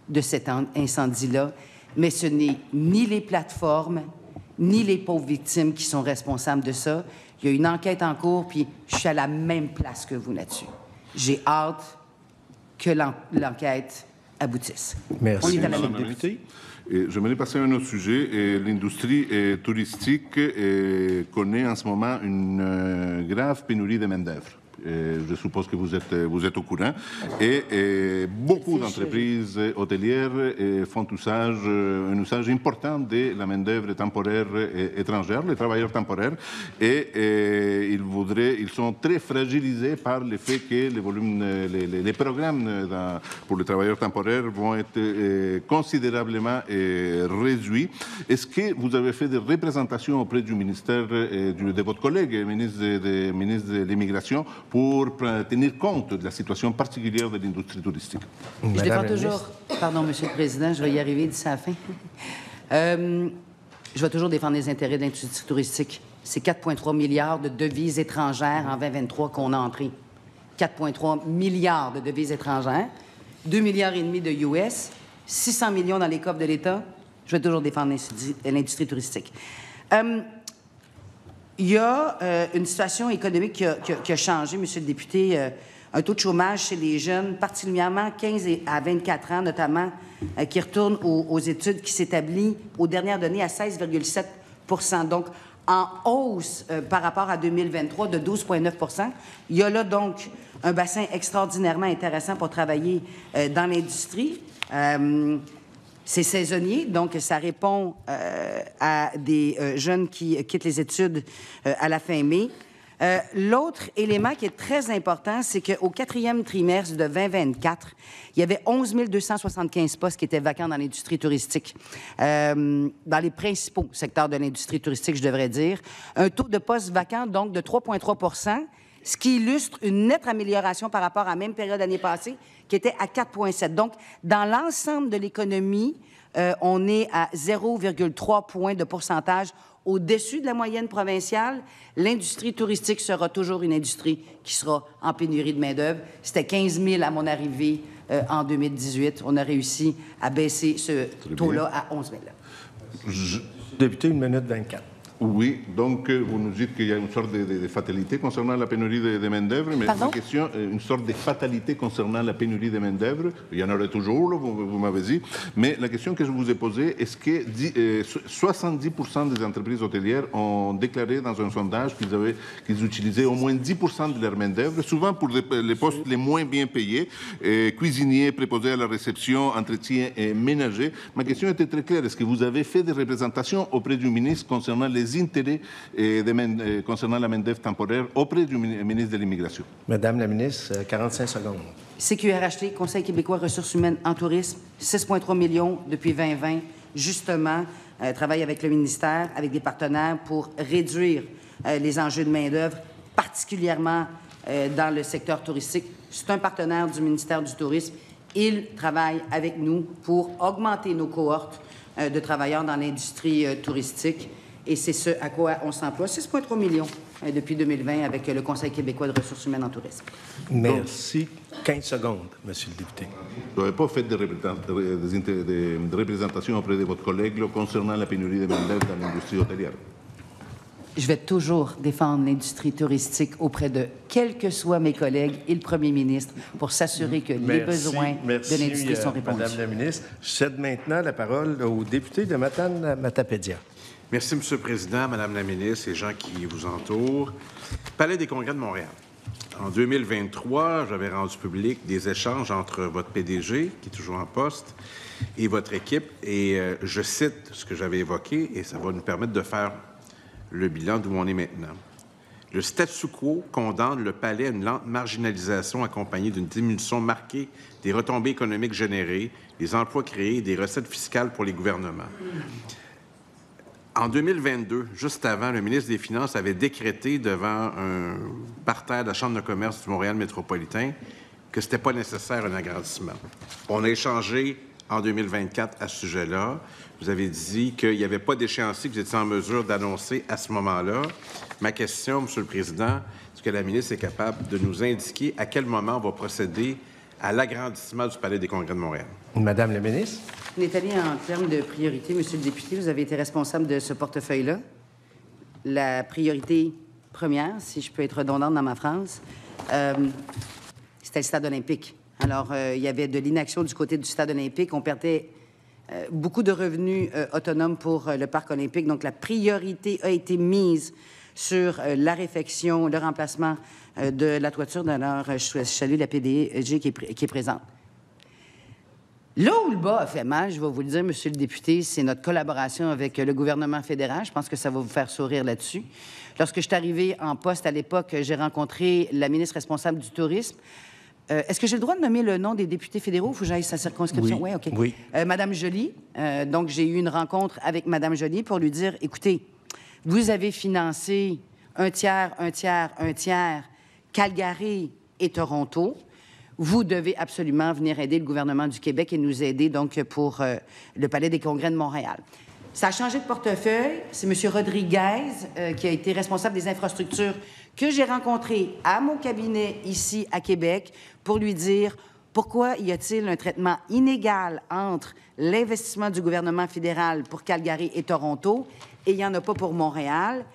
de cet incendie-là, mais ce n'est ni les plateformes, ni les pauvres victimes qui sont responsables de ça. Il y a une enquête en cours, puis je suis à la même place que vous là-dessus. J'ai hâte que l'enquête aboutisse. Merci, On est à la monsieur même le député. J'aimerais passer à un autre sujet. L'industrie touristique connaît en ce moment une grave pénurie de main-d'œuvre. Je suppose que vous êtes au courant. Et beaucoup d'entreprises hôtelières font un usage important de la main-d'œuvre temporaire étrangère, les travailleurs temporaires, et ils sont très fragilisés par le fait que les programmes pour les travailleurs temporaires vont être considérablement réduits. Est-ce que vous avez fait des représentations auprès du ministère de votre collègue, ministre de l'Immigration, pour tenir compte de la situation particulière de l'industrie touristique? Je défends toujours... Pardon, Monsieur le Président, je vais y arriver d'ici à la fin. Je vais toujours défendre les intérêts de l'industrie touristique. C'est 4,3 milliards de devises étrangères en 2023 qu'on a entrées. 4,3 milliards de devises étrangères, 2,5 milliards de US, 600 millions dans les coffres de l'État. Je vais toujours défendre l'industrie touristique. Il y a une situation économique qui a changé, Monsieur le député. Un taux de chômage chez les jeunes, particulièrement 15 à 24 ans, notamment, qui retournent aux études, qui s'établit aux dernières données à 16,7 %. Donc, en hausse par rapport à 2023 de 12,9 %. Il y a là, donc, un bassin extraordinairement intéressant pour travailler dans l'industrie. C'est saisonnier, donc ça répond à des jeunes qui quittent les études à la fin mai. L'autre élément qui est très important, c'est qu'au 4e trimestre de 2024, il y avait 11 275 postes qui étaient vacants dans l'industrie touristique, dans les principaux secteurs de l'industrie touristique, je devrais dire. Un taux de postes vacants, donc, de 3,3 %, ce qui illustre une nette amélioration par rapport à la même période l'année passée, qui était à 4,7. Donc, dans l'ensemble de l'économie, on est à 0,3 points de pourcentage au-dessus de la moyenne provinciale. L'industrie touristique sera toujours une industrie qui sera en pénurie de main-d'œuvre. C'était 15 000 à mon arrivée en 2018. On a réussi à baisser ce taux-là à 11 000. Député, 1 minute 24. Oui, donc vous nous dites qu'il y a une sorte de fatalité concernant la pénurie de main-d'œuvre, mais Pardon? ma question, une sorte de fatalité concernant la pénurie de main-d'œuvre, il y en aurait toujours, vous m'avez dit, mais la question que je vous ai posée, est-ce que 70% des entreprises hôtelières ont déclaré dans un sondage qu'ils utilisaient au moins 10% de leur main-d'œuvre, souvent pour les postes les moins bien payés, cuisiniers, préposés à la réception, entretien et ménager. Ma question était très claire, est-ce que vous avez fait des représentations auprès du ministre concernant les intérêts concernant la main-d'œuvre temporaire auprès du ministre de l'Immigration? Madame la ministre, 45 secondes. CQRHT, Conseil québécois ressources humaines en tourisme, 6,3 millions depuis 2020, justement, travaille avec le ministère, avec des partenaires pour réduire les enjeux de main-d'œuvre, particulièrement dans le secteur touristique. C'est un partenaire du ministère du Tourisme. Il travaille avec nous pour augmenter nos cohortes de travailleurs dans l'industrie touristique. Et c'est ce à quoi on s'emploie. 6,3 millions depuis 2020 avec le Conseil québécois de ressources humaines en tourisme. Merci. 15 secondes, Monsieur le député. Vous n'avez pas fait des représentations auprès de votre collègue concernant la pénurie de main-d'œuvre dans l'industrie hôtelière? Je vais toujours défendre l'industrie touristique auprès de quels que soient mes collègues et le premier ministre pour s'assurer que les besoins de l'industrie sont répondus. Madame la ministre. Je cède maintenant la parole au député de Matane-Matapédia. Merci, M. le Président, Madame la ministre et gens qui vous entourent. Palais des Congrès de Montréal. En 2023, j'avais rendu public des échanges entre votre PDG, qui est toujours en poste, et votre équipe. Et je cite ce que j'avais évoqué, et ça va nous permettre de faire le bilan d'où on est maintenant. Le statu quo condamne le palais à une lente marginalisation accompagnée d'une diminution marquée des retombées économiques générées, des emplois créés et des recettes fiscales pour les gouvernements. En 2022, juste avant, le ministre des Finances avait décrété devant un parterre de la Chambre de commerce du Montréal métropolitain que ce n'était pas nécessaire un agrandissement. On a échangé en 2024 à ce sujet-là. Vous avez dit qu'il n'y avait pas d'échéancier que vous étiez en mesure d'annoncer à ce moment-là. Ma question, M. le Président, est-ce que la ministre est capable de nous indiquer à quel moment on va procéder à l'agrandissement du Palais des Congrès de Montréal? Madame la ministre. On est allé en termes de priorité, Monsieur le député. Vous avez été responsable de ce portefeuille-là. La priorité première, si je peux être redondante dans ma phrase, c'était le stade olympique. Alors, il y avait de l'inaction du côté du stade olympique. On perdait beaucoup de revenus autonomes pour le parc olympique. Donc, la priorité a été mise sur la réfection, le remplacement de la toiture. Alors, je salue la PDG qui est présente. Là où le bas a fait mal, je vais vous le dire, Monsieur le député, c'est notre collaboration avec le gouvernement fédéral. Je pense que ça va vous faire sourire là-dessus. Lorsque je suis arrivée en poste à l'époque, j'ai rencontré la ministre responsable du tourisme. Est-ce que j'ai le droit de nommer le nom des députés fédéraux? Il faut que j'aille sa circonscription. Oui. OK. Oui. Madame Joly. Donc, j'ai eu une rencontre avec Madame Joly pour lui dire, écoutez, vous avez financé un tiers, Calgary et Toronto. Vous devez absolument venir aider le gouvernement du Québec et nous aider donc pour le Palais des Congrès de Montréal. Ça a changé de portefeuille. C'est M. Rodriguez qui a été responsable des infrastructures que j'ai rencontré à mon cabinet ici à Québec pour lui dire pourquoi y a-t-il un traitement inégal entre l'investissement du gouvernement fédéral pour Calgary et Toronto et il n'y en a pas pour Montréal.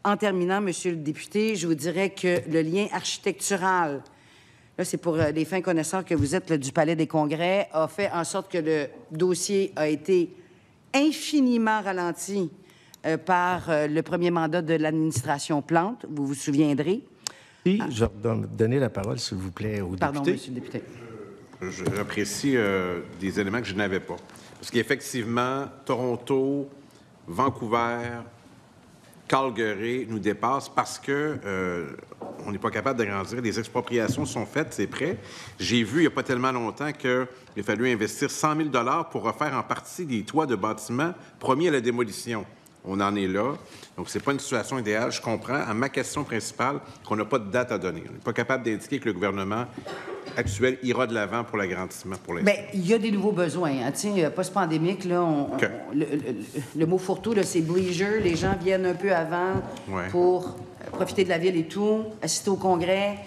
En terminant, Monsieur le député, je vous dirais que le lien architectural, là, c'est pour les fins connaisseurs que vous êtes là, du Palais des Congrès, a fait en sorte que le dossier a été infiniment ralenti par le premier mandat de l'administration Plante. Vous vous souviendrez. Oui, je vais donner la parole, s'il vous plaît, au député. Pardon, Monsieur le député. J'apprécie des éléments que je n'avais pas. Parce qu'effectivement, Toronto, Vancouver, Calgary nous dépassent parce que on n'est pas capable d'agrandir. Les expropriations sont faites, c'est prêt. J'ai vu il n'y a pas tellement longtemps qu'il a fallu investir 100 000 $ pour refaire en partie des toits de bâtiments promis à la démolition. On en est là. Donc, ce n'est pas une situation idéale. Je comprends. À ma question principale, qu'on n'a pas de date à donner. On n'est pas capable d'indiquer que le gouvernement actuel ira de l'avant pour l'agrandissement pour l'instant. Bien, il y a des nouveaux besoins. Hein. Tiens, post-pandémique, là, le mot fourre-tout, là, c'est bleisure. Les gens viennent un peu avant pour profiter de la ville et tout, assister au congrès.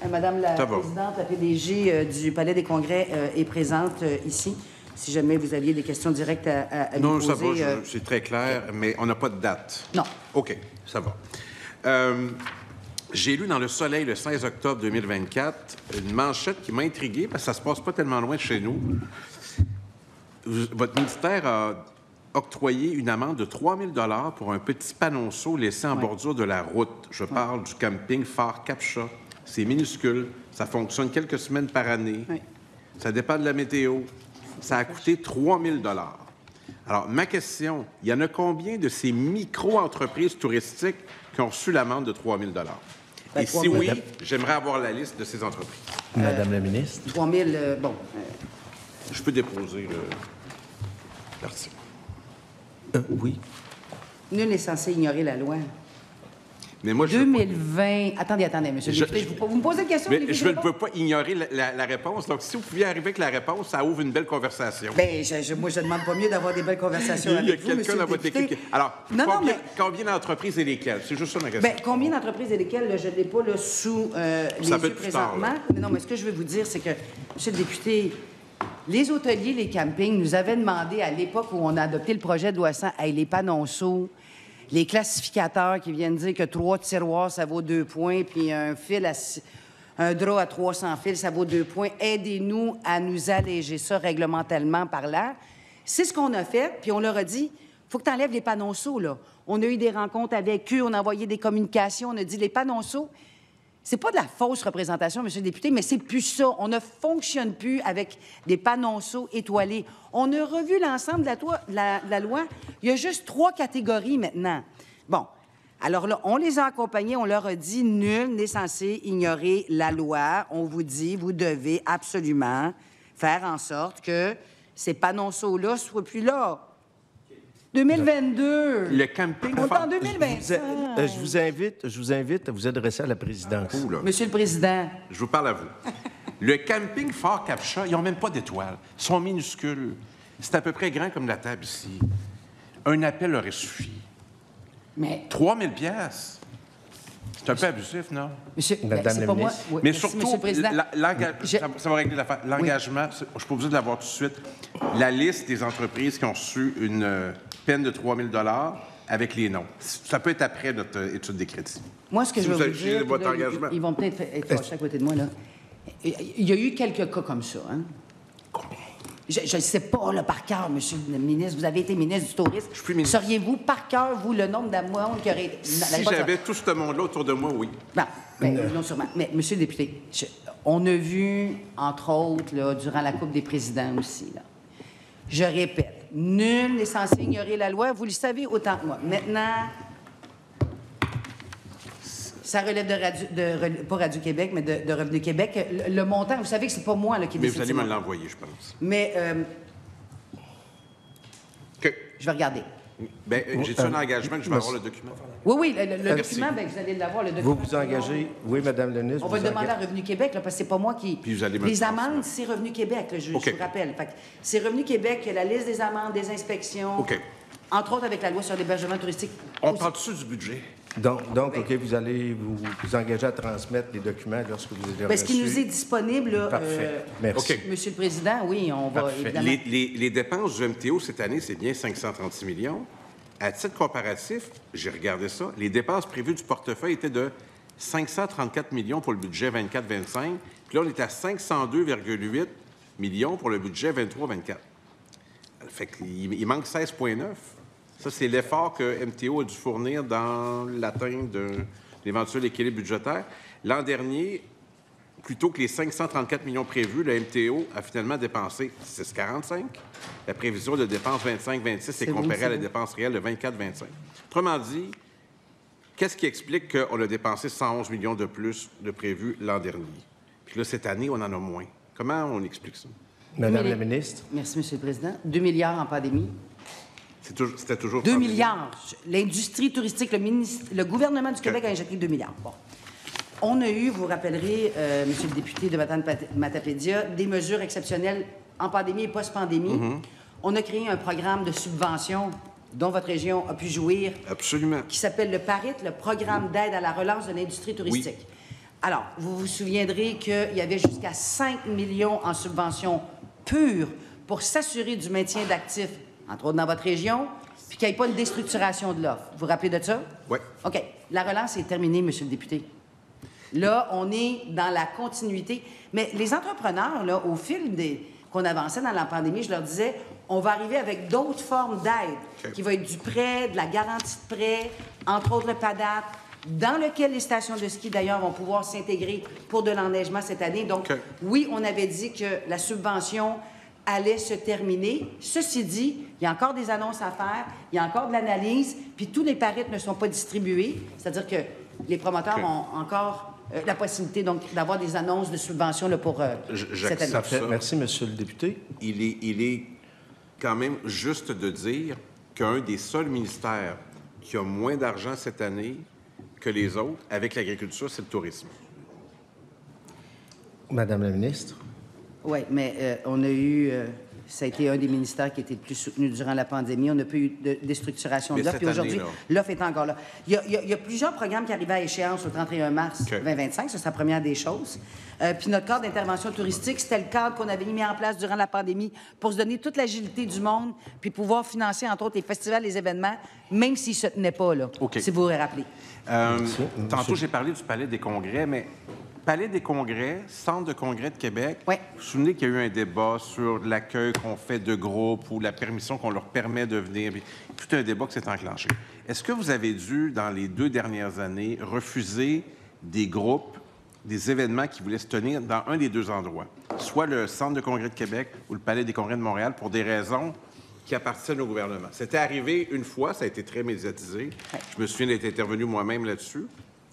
Madame la présidente, la PDG du Palais des Congrès est présente ici. Si jamais vous aviez des questions directes à lui poser... Non, ça va, c'est très clair, mais on n'a pas de date. Non. OK, ça va. J'ai lu dans Le Soleil, le 16 octobre 2024, une manchette qui m'a intrigué, parce que ça se passe pas tellement loin de chez nous. Votre ministère a octroyé une amende de 3 000 $ pour un petit panonceau laissé en bordure de la route. Je parle du camping Phare Capcha. C'est minuscule. Ça fonctionne quelques semaines par année. Oui. Ça dépend de la météo. Ça a coûté 3 000 $. Alors, ma question, il y en a combien de ces micro-entreprises touristiques qui ont reçu l'amende de 3 000 $? Et si oui, j'aimerais avoir la liste de ces entreprises. Madame la ministre. 3 000, bon. Je peux déposer l'article. Oui. Nul n'est censé ignorer la loi. Mais moi, 2020... Attendez, monsieur le député. Vous me posez une question? Mais je ne peux pas ignorer la réponse. Donc, si vous pouviez arriver avec la réponse, ça ouvre une belle conversation. Bien, moi, je ne demande pas mieux d'avoir des belles conversations avec vous, monsieur le député. Il y a quelqu'un dans votre équipe. Alors, combien d'entreprises et lesquelles? C'est juste ça ma question. Bien, combien d'entreprises et lesquelles, je ne l'ai pas là, sous les yeux présentement. Mais non, mais ce que je veux vous dire, c'est que, monsieur le député, les hôteliers, les campings nous avaient demandé à l'époque où on a adopté le projet de loi 100, les panonceaux, les classificateurs qui viennent dire que 3 tiroirs, ça vaut 2 points, puis un drap à 300 fils, ça vaut 2 points. Aidez-nous à nous alléger ça réglementairement par là. C'est ce qu'on a fait, puis on leur a dit, il faut que tu enlèves les panonceaux, là. On a eu des rencontres avec eux, on a envoyé des communications, on a dit, les panonceaux, c'est pas de la fausse représentation, monsieur le député, mais c'est plus ça. On ne fonctionne plus avec des panonceaux étoilés. On a revu l'ensemble de la loi. Il y a juste 3 catégories maintenant. Bon. Alors là, on les a accompagnés, on leur a dit, nul n'est censé ignorer la loi. On vous dit, vous devez absolument faire en sorte que ces panonceaux-là soient plus là. 2022. Le camping... On est en 2025. Je vous invite à vous adresser à la présidence. Monsieur le Président. Je vous parle à vous. Le camping Phare Capcha, ils n'ont même pas d'étoiles. Ils sont minuscules. C'est à peu près grand comme la table ici. Un appel aurait suffi. Mais... 3 000 $. C'est un peu abusif, non? Monsieur, Madame la ministre. Oui, mais merci, surtout, ça va régler l'affaire. L'engagement, je ne suis pas obligé de l'avoir tout de suite. La liste des entreprises qui ont reçu une peine de 3 000 $ avec les noms. Ça peut être après notre étude des crédits. Moi, ce que je veux vous dire, votre là, engagement. Ils vont peut-être être fâchés à côté de moi, là. Il y a eu quelques cas comme ça, hein? Combien? Je ne sais pas, là, par cœur, monsieur le ministre. Vous avez été ministre du Tourisme. Je suis plus ministre. Seriez-vous, par cœur, vous, le nombre d'amours qui aurait... Si j'avais tout ce monde-là autour de moi, oui. Bon, non, sûrement. Mais, monsieur le député, on a vu, entre autres, là, durant la Coupe des présidents aussi, là. Je répète, nul n'est censé ignorer la loi. Vous le savez autant que moi. Maintenant, ça relève pas Radio-Québec, mais de Revenu Québec. Le montant, vous savez que c'est pas moi là, qui décide. Mais vous allez me l'envoyer, je pense. Mais, OK. je vais regarder. Bien, j'ai-tu un engagement que je vais avoir le document? Oui, le document, bien, vous allez l'avoir, le document. Vous vous engagez? Oui, Madame le ministre. On va le demander à Revenu Québec, là, parce que c'est pas moi qui... Puis vous allez me les le amendes, c'est Revenu Québec, là, je vous rappelle. Fait que c'est Revenu Québec qui a la liste des amendes, des inspections. OK. Entre autres avec la loi sur l'hébergement touristique. On parle-tu du budget? Donc, OK, vous allez vous engager à transmettre les documents lorsque vous les aurez Ce qui nous est disponible, là, Parfait. Merci. OK. Monsieur le Président, oui, on va Parfait. évidemment... Les dépenses du MTO cette année, c'est bien 536 millions. À titre comparatif, j'ai regardé ça, les dépenses prévues du portefeuille étaient de 534 millions pour le budget 24-25, puis là, on est à 502,8 millions pour le budget 23-24. Fait qu'il manque 16,9. Ça, c'est l'effort que MTO a dû fournir dans l'atteinte de l'éventuel équilibre budgétaire. L'an dernier, plutôt que les 534 millions prévus, le MTO a finalement dépensé 6,45. La prévision de dépenses 25-26 est comparée à la dépense réelle de 24-25. Autrement dit, qu'est-ce qui explique qu'on a dépensé 111 millions de plus de prévus l'an dernier? Puis là, cette année, on en a moins. Comment on explique ça? Madame la ministre. Merci, Monsieur le Président. 2 milliards en pandémie. C'était toujours... 2 milliards. L'industrie touristique, le gouvernement du Québec a injecté 2 milliards. Bon. On a eu, vous vous rappellerez, Monsieur le député de Matapédia, des mesures exceptionnelles en pandémie et post-pandémie. On a créé un programme de subvention dont votre région a pu jouir. Absolument. Qui s'appelle le PARIT, le Programme d'aide à la relance de l'industrie touristique. Oui. Alors, vous vous souviendrez qu'il y avait jusqu'à 5 millions en subventions pures pour s'assurer du maintien d'actifs, entre autres dans votre région, puis qu'il n'y ait pas une déstructuration de l'offre. Vous vous rappelez de ça? Oui. OK. La relance est terminée, Monsieur le député. Là, on est dans la continuité. Mais les entrepreneurs, là, au fil qu'on avançait dans la pandémie, je leur disais, on va arriver avec d'autres formes d'aide, qui va être du prêt, de la garantie de prêt, entre autres le PADAP, dans lequel les stations de ski, d'ailleurs, vont pouvoir s'intégrer pour de l'enneigement cette année. Donc, oui, on avait dit que la subvention allait se terminer. Ceci dit, il y a encore des annonces à faire, il y a encore de l'analyse, puis tous les parites ne sont pas distribués. C'est-à-dire que les promoteurs ont encore la possibilité donc d'avoir des annonces de subventions là, pour cette année. Parfait. Merci, Monsieur le député. Il est quand même juste de dire qu'un des seuls ministères qui a moins d'argent cette année que les autres, avec l'agriculture, c'est le tourisme. Madame la ministre. Oui, mais on a eu... ça a été un des ministères qui a été le plus soutenu durant la pandémie. On n'a pas eu de déstructuration de l'offre. Puis aujourd'hui, l'offre est encore là. Il y a plusieurs programmes qui arrivaient à échéance au 31 mars 2025. Ça, c'est la première des choses. Puis notre cadre d'intervention touristique, c'était le cadre qu'on avait mis en place durant la pandémie pour se donner toute l'agilité du monde puis pouvoir financer, entre autres, les festivals, les événements, même s'ils ne se tenaient pas, là, si vous vous rappelez. Tantôt, j'ai parlé du Palais des Congrès, mais... Palais des Congrès, Centre de congrès de Québec, vous vous souvenez qu'il y a eu un débat sur l'accueil qu'on fait de groupes ou la permission qu'on leur permet de venir, tout un débat qui s'est enclenché. Est-ce que vous avez dû, dans les 2 dernières années, refuser des groupes, des événements qui voulaient se tenir dans un des 2 endroits, soit le Centre de congrès de Québec ou le Palais des Congrès de Montréal, pour des raisons qui appartiennent au gouvernement? C'était arrivé une fois, ça a été très médiatisé. Je me souviens d'être intervenu moi-même là-dessus.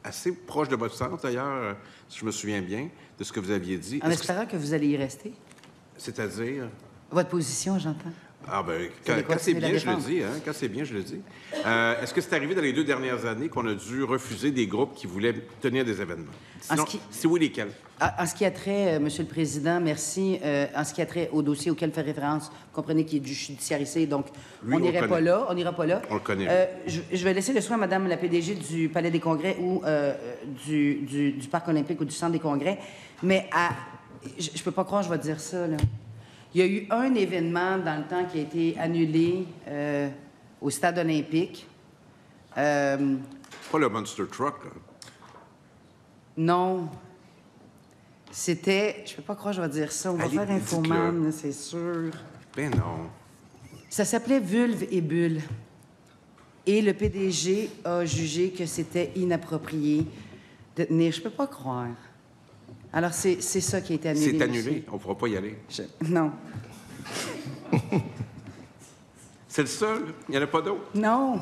Assez proche de votre sens, d'ailleurs, si je me souviens bien, de ce que vous aviez dit. En espérant que vous allez y rester. C'est-à-dire? Votre position, j'entends. Ah, bien, quand c'est bien, je le dis, hein? Quand c'est bien, je le dis. Est-ce que c'est arrivé dans les 2 dernières années qu'on a dû refuser des groupes qui voulaient tenir des événements? Sinon, si oui, lesquels? En ce qui a trait, Monsieur le Président, merci. En ce qui a trait au dossier auquel fait référence, vous comprenez qu'il est judiciarisé, donc on n'ira pas là. On n'ira pas là. On le connaît. Je vais laisser le soin à Madame la PDG du Palais des Congrès ou du Parc olympique ou du Centre des congrès, mais je ne peux pas croire que je vais dire ça, là. Il y a eu un événement dans le temps qui a été annulé au Stade olympique. Pas le Monster Truck, là. Non. C'était... Je peux pas croire que je vais dire ça. On va Allez, faire dites-le. Infoman, c'est sûr. Ben non. Ça s'appelait Vulve et Bulle. Et le PDG a jugé que c'était inapproprié de tenir. Je peux pas croire. Alors, c'est ça qui a été annulé. C'est annulé. monsieur. On ne pourra pas y aller. Non. C'est le seul. Il n'y en a pas d'autres. Non.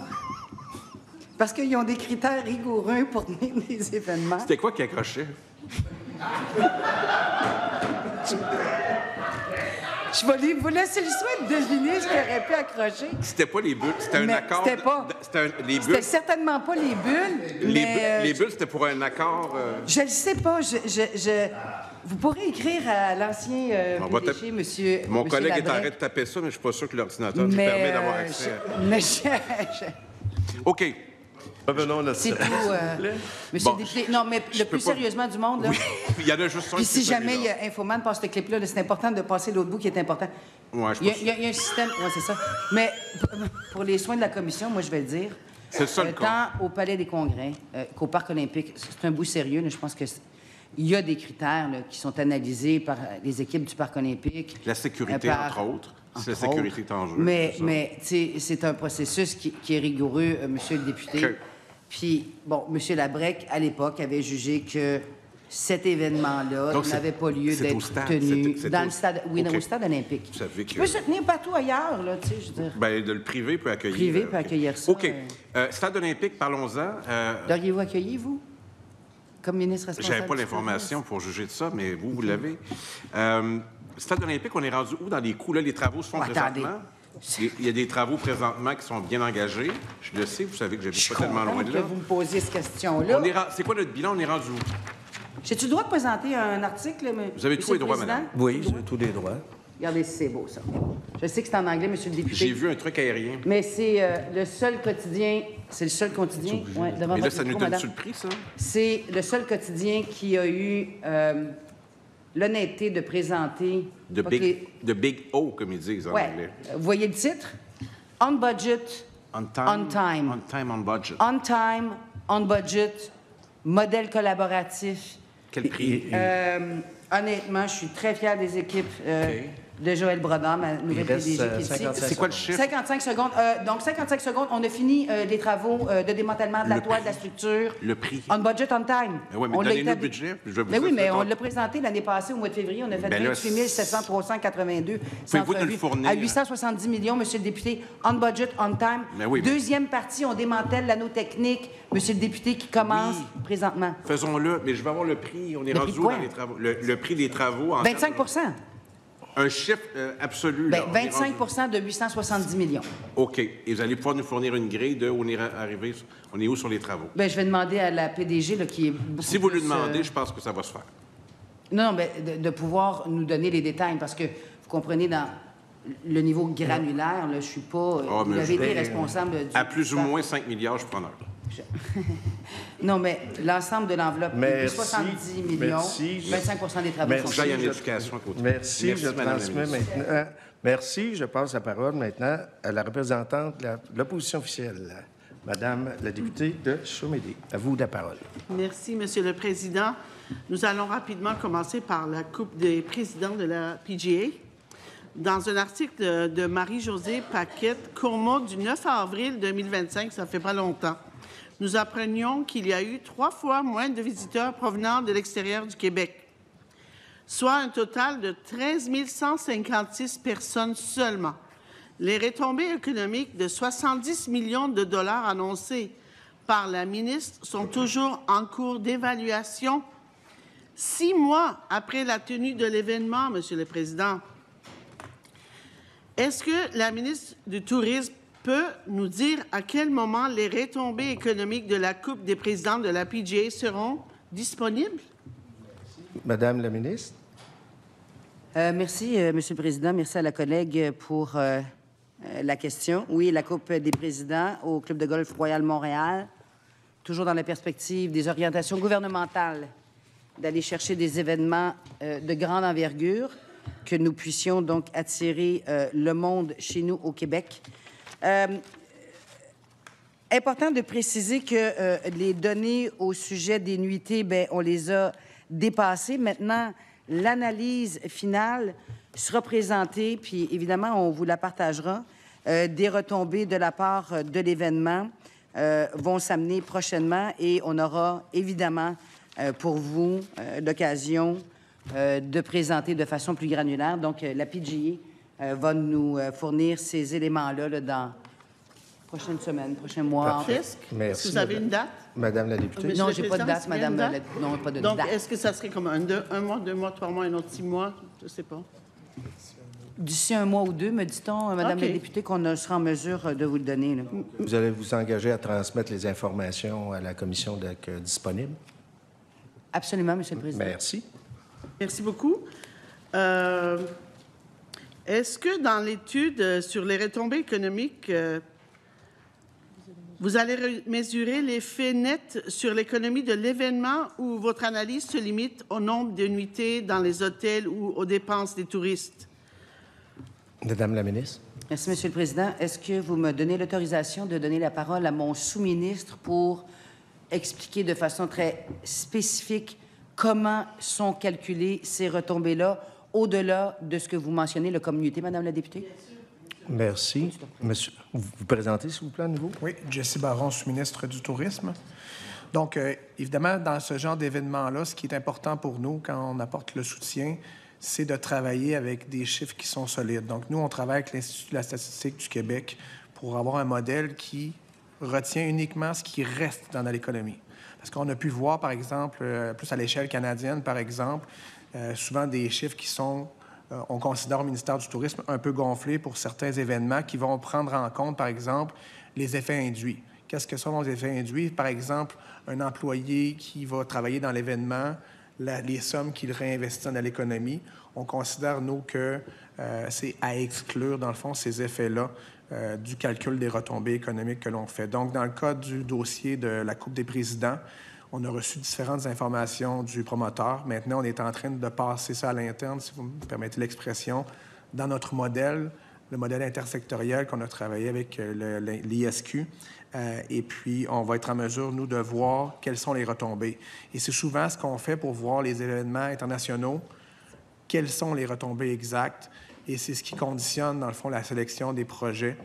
Parce qu'ils ont des critères rigoureux pour tenir des événements. C'était quoi qui accrochait? Je vais vous laisser le soin de deviner ce qui aurait pu accrocher. C'était pas les bulles. C'était un Mais accord. c'était pas. Les bulles. C'était certainement pas les bulles, mais... Les bulles, c'était pour un accord. Je ne sais pas. Vous pourrez écrire à l'ancien On va PDG, monsieur Mon monsieur collègue est en Labrec. train de taper ça, mais je suis pas sûr que l'ordinateur nous Mais, permet d'avoir accès. OK. Revenons là. C'est tout, monsieur Bon, le député. Non, mais le peux plus pas- sérieusement du monde, là. Oui, il y en a juste un. Puis qui si est jamais celui-là. Infoman passe ce clip-là, là, c'est important de passer l'autre bout qui est important. Ouais, je Il y a, pense- il y a un système... Oui, c'est ça. Mais pour les soins de la commission, moi, je vais le dire. C'est le seul cas. Tant au Palais des Congrès qu'au Parc olympique, c'est un bout sérieux. Là, je pense que il y a des critères là, qui sont analysés par les équipes du Parc olympique. La sécurité, entre autres. Si la entre sécurité autres. est en jeu. Mais, c'est ça. mais tu sais, c'est un processus qui est rigoureux, monsieur le député. OK. Puis, bon, monsieur Labrec, à l'époque, avait jugé que cet événement-là Donc, n'avait pas lieu c'est au d'être stade, tenu c'est dans au- le stade, oui, OK. au stade olympique. Vous savez Qui que- peut se tenir partout ailleurs, là, tu sais, je veux dire. Ben, de le privé peut accueillir. Privé peut OK. accueillir ça, OK. Stade olympique, parlons-en. L'auriez-vous accueilli, vous, comme ministre responsable? J'avais pas du l'information tourisme? pour juger de ça, mais vous l'avez. Stade olympique, on est rendu où dans les coûts? Là, les travaux se font Oh, attendez. présentement. Il y a des travaux présentement qui sont bien engagés. Je le sais, vous savez que Je j'habite suis pas tellement loin contente de que là. vous me posiez cette question-là. C'est quoi notre bilan? On est rendu où? J'ai-tu le droit de présenter un article, Vous avez tous les droits, madame. Oui, j'ai tous les droits. Regardez si c'est beau, ça. Je sais que c'est en anglais, monsieur le député. J'ai vu un truc aérien. Mais c'est le seul quotidien... C'est le seul quotidien... Ouais, devant Et là, votre ça nous micro, donne-tu madame. le prix, ça? C'est le seul quotidien qui a eu l'honnêteté de présenter... De pas que les- big O, comme ils disent en Ouais. anglais. Vous voyez le titre? On budget, On time. On time. On time, on budget. on time, on budget, modèle collaboratif. Quel prix? Honnêtement, je suis très fière des équipes de Joël Brodard, ma nouvelle reste, PDG qui est ici. 55 C'est quoi le chiffre? 55 secondes. Donc, 55 secondes, on a fini les travaux de démantèlement de la Le toile, de la prix. structure. Le prix. On budget, on time. Oui, mais On l'a donnez-nous le établi. budget, puis je vais vous Mais oui, dire mais ça. on l'a présenté l'année passée, au mois de février. On a fait Ben là, 28 700 382 Pouvez-vous nous le entrevues fournir? à 870 millions, monsieur le député. On budget, on time. Ben oui, mais- Deuxième partie, on démantèle l'anneau technique, monsieur le député, qui commence Oui. présentement. Faisons-le, mais je vais avoir le prix. On est Le rendu prix de où quoi? dans les travaux? Le prix des travaux en 25 termes- Un chiffre absolu. ben, là. On est 25 rendu- de 870 millions. OK. Et vous allez pouvoir nous fournir une grille de où on est arrivé. On est où sur les travaux? Ben, je vais demander à la PDG, là, qui est beaucoup Si vous lui plus, demandez, je pense que ça va se faire. Non, mais de pouvoir nous donner les détails, parce que vous comprenez, dans le niveau granulaire, là, je suis pas... Ah, vous mais avez je- été responsable du... À plus ou moins 5 milliards, je suis preneur. Non, mais l'ensemble de l'enveloppe, Merci. 70 millions, Merci. 25 des travaux Merci. sont J'aille en je- éducation à côté. Merci, je Madame la transmets ministre. maintenant. Merci, je passe la parole maintenant à la représentante de l'opposition officielle, Madame la députée de Chaumédé. À vous la parole. Merci, Monsieur le Président. Nous allons rapidement commencer par la Coupe des présidents de la PGA. Dans un article de Marie-Josée Paquette-Courmont du 9 avril 2025, ça fait pas longtemps, nous apprenions qu'il y a eu 3 fois moins de visiteurs provenant de l'extérieur du Québec, soit un total de 13 156 personnes seulement. Les retombées économiques de 70 millions de dollars annoncées par la ministre sont toujours en cours d'évaluation. 6 mois après la tenue de l'événement, Monsieur le Président, est-ce que la ministre du Tourisme peut nous dire à quel moment les retombées économiques de la Coupe des présidents de la PGA seront disponibles? Madame la ministre. Merci, Monsieur le Président. Merci à la collègue pour la question. Oui, la Coupe des présidents au Club de golf Royal Montréal, toujours dans la perspective des orientations gouvernementales d'aller chercher des événements de grande envergure, que nous puissions donc attirer le monde chez nous au Québec. Important de préciser que les données au sujet des nuitées, bien, on les a dépassé. Maintenant, l'analyse finale sera présentée, puis évidemment, on vous la partagera. Des retombées de la part de l'événement vont s'amener prochainement et on aura évidemment pour vous l'occasion de présenter de façon plus granulaire. Donc, la PGA va nous fournir ces éléments-là là, dans prochaine semaine, prochain mois. Est-ce que vous avez une date? Madame la députée. Non, j'ai pas de date, madame. Non, pas de Donc, date. est-ce que ça serait comme un mois, 2 mois, 3 mois, un autre 6 mois? Je ne sais pas. D'ici un mois ou deux, me dit-on, madame OK. la députée, qu'on sera en mesure de vous le donner. Là. Vous allez vous engager à transmettre les informations à la commission disponible? Absolument, monsieur le président. Merci. Merci beaucoup. Est-ce que dans l'étude sur les retombées économiques, vous allez mesurer l'effet net sur l'économie de l'événement ou votre analyse se limite au nombre de nuitées dans les hôtels ou aux dépenses des touristes? Madame la ministre. Merci, monsieur le président. Est-ce que vous me donnez l'autorisation de donner la parole à mon sous-ministre pour expliquer de façon très spécifique comment sont calculées ces retombées-là au-delà de ce que vous mentionnez, le communauté, madame la députée? Merci. Monsieur, vous vous présentez, s'il vous plaît, à nouveau? Oui, Jessie Baron, sous-ministre du Tourisme. Donc, évidemment, dans ce genre d'événement-là, ce qui est important pour nous quand on apporte le soutien, c'est de travailler avec des chiffres qui sont solides. Donc, nous, on travaille avec l'Institut de la statistique du Québec pour avoir un modèle qui retient uniquement ce qui reste dans l'économie. Parce qu'on a pu voir, par exemple, plus à l'échelle canadienne, par exemple, souvent des chiffres qui sont, on considère au ministère du Tourisme, un peu gonflés pour certains événements qui vont prendre en compte, par exemple, les effets induits. Qu'est-ce que sont les effets induits? Par exemple, un employé qui va travailler dans l'événement, les sommes qu'il réinvestit dans l'économie, on considère, nous, que c'est à exclure, dans le fond, ces effets-là du calcul des retombées économiques que l'on fait. Donc, dans le cas du dossier de la Coupe des présidents, on a reçu différentes informations du promoteur. Maintenant, on est en train de passer ça à l'interne, si vous me permettez l'expression, dans notre modèle, le modèle intersectoriel qu'on a travaillé avec l'ISQ. Et puis, on va être en mesure, nous, de voir quelles sont les retombées. Et c'est souvent ce qu'on fait pour voir les événements internationaux, quelles sont les retombées exactes. Et c'est ce qui conditionne, dans le fond, la sélection des projets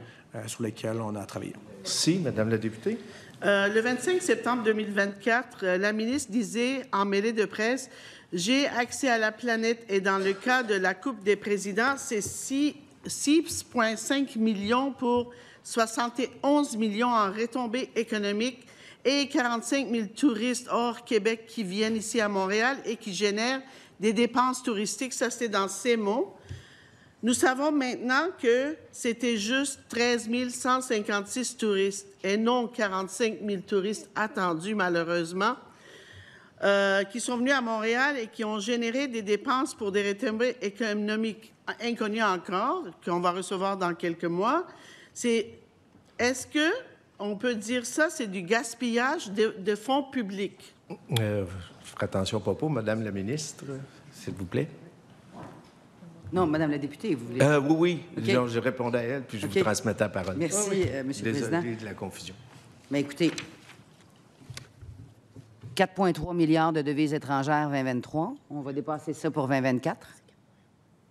sur lesquels on a travaillé. Si, Madame la députée. Le 25 septembre 2024, la ministre disait en mêlée de presse « J'ai accès à la planète et dans le cas de la Coupe des présidents, c'est 6,5 millions pour 71 millions en retombées économiques et 45 000 touristes hors Québec qui viennent ici à Montréal et qui génèrent des dépenses touristiques. » Ça, c'est dans ces mots. Nous savons maintenant que c'était juste 13 156 touristes et non 45 000 touristes attendus, malheureusement, qui sont venus à Montréal et qui ont généré des dépenses pour des retombées économiques inconnues encore, qu'on va recevoir dans quelques mois. Est-ce qu'on peut dire ça, c'est du gaspillage de fonds publics? Je ferai attention au propos. Madame la ministre, s'il vous plaît. Non, madame la députée, vous voulez... Oui. Okay. Donc, je répondais à elle, puis je vous transmettais la parole. Merci, monsieur le président. Désolé de la confusion. Mais écoutez, 4,3 milliards de devises étrangères 2023. On va dépasser ça pour 2024.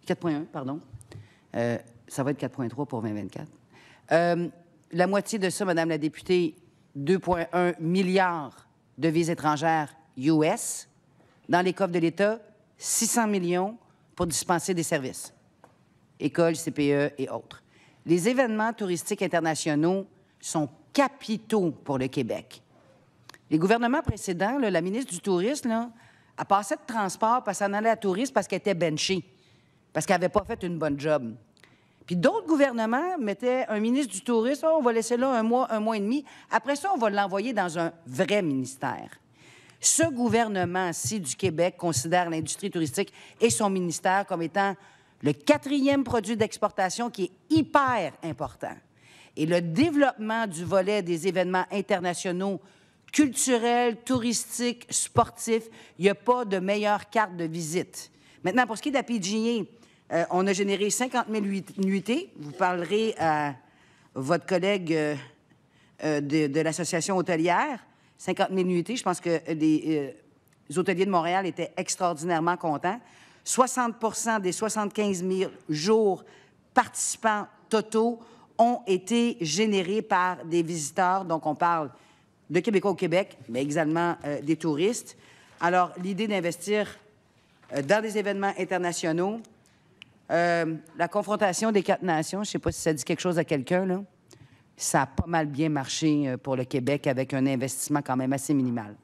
4,1, pardon. Ça va être 4,3 pour 2024. La moitié de ça, madame la députée, 2,1 milliards de devises étrangères US. Dans les coffres de l'État, 600 millions pour dispenser des services, écoles, CPE et autres. Les événements touristiques internationaux sont capitaux pour le Québec. Les gouvernements précédents, la ministre du Tourisme, a passé de transport parce qu'elle en allait à tourisme parce qu'elle était benchée, parce qu'elle n'avait pas fait une bonne job. Puis d'autres gouvernements mettaient un ministre du Tourisme, on va laisser là un mois et demi. Après ça, on va l'envoyer dans un vrai ministère. Ce gouvernement-ci du Québec considère l'industrie touristique et son ministère comme étant le 4e produit d'exportation qui est hyper important. Et le développement du volet des événements internationaux, culturels, touristiques, sportifs, il n'y a pas de meilleure carte de visite. Maintenant, pour ce qui est de la PGA, on a généré 50 000 nuitées. Vous parlerez à votre collègue de l'Association hôtelière. 50 000 nuitées. Je pense que les hôteliers de Montréal étaient extraordinairement contents. 60 des 75 000 jours participants totaux ont été générés par des visiteurs. Donc, on parle de Québécois au Québec, mais également des touristes. Alors, l'idée d'investir dans des événements internationaux, la confrontation des 4 nations, je ne sais pas si ça dit quelque chose à quelqu'un, là, ça a pas mal bien marché pour le Québec avec un investissement quand même assez minimal.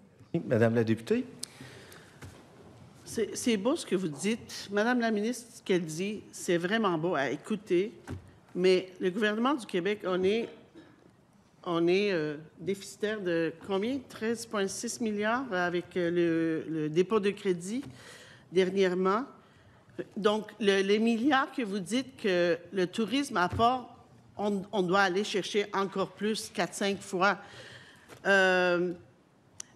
Madame la députée. C'est beau ce que vous dites. Madame la ministre, ce qu'elle dit, c'est vraiment beau à écouter, mais le gouvernement du Québec, on est déficitaire de combien? 13,6 milliards avec le dépôt de crédit dernièrement. Donc, les milliards que vous dites que le tourisme apporte, on doit aller chercher encore plus, 4-5 fois.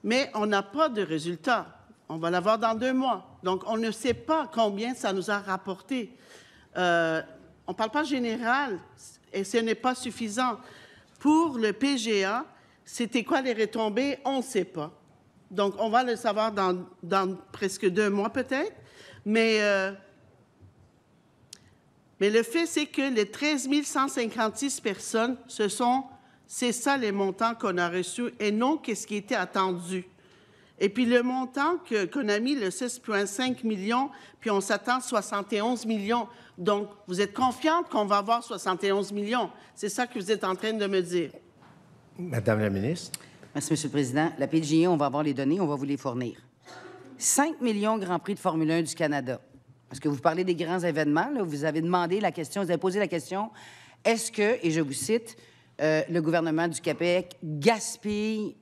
Mais on n'a pas de résultat. On va l'avoir dans 2 mois. Donc, on ne sait pas combien ça nous a rapporté. On ne parle pas général et ce n'est pas suffisant. Pour le PGA, c'était quoi les retombées? On ne sait pas. Donc, on va le savoir dans presque 2 mois peut-être. Mais le fait, c'est que les 13 156 personnes, c'est ça les montants qu'on a reçus et non qu'est-ce qui était attendu. Et puis le montant qu'on a mis, le 6,5 millions, puis on s'attend à 71 millions. Donc, vous êtes confiante qu'on va avoir 71 millions. C'est ça que vous êtes en train de me dire. Madame la ministre. Merci, M. le Président. La PGA, on va avoir les données, on va vous les fournir. 5 millions Grand Prix de Formule 1 du Canada. Parce que vous parlez des grands événements, là, vous avez demandé la question, vous avez posé la question, est-ce que, et je vous cite, le gouvernement du Québec gaspille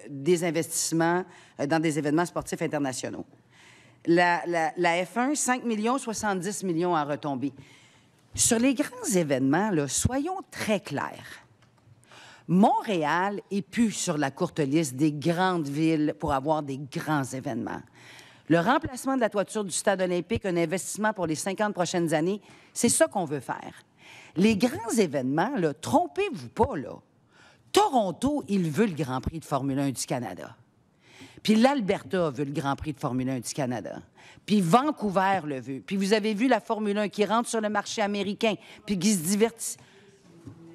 des investissements dans des événements sportifs internationaux? La F1, 5 millions, 70 millions à retomber. Sur les grands événements, là, soyons très clairs. Montréal est plus sur la courte liste des grandes villes pour avoir des grands événements. Le remplacement de la toiture du stade olympique, un investissement pour les 50 prochaines années, c'est ça qu'on veut faire. Les grands événements, là, trompez-vous pas, là. Toronto, il veut le Grand Prix de Formule 1 du Canada. Puis l'Alberta veut le Grand Prix de Formule 1 du Canada. Puis Vancouver le veut. Puis vous avez vu la Formule 1 qui rentre sur le marché américain, puis qui se divertit.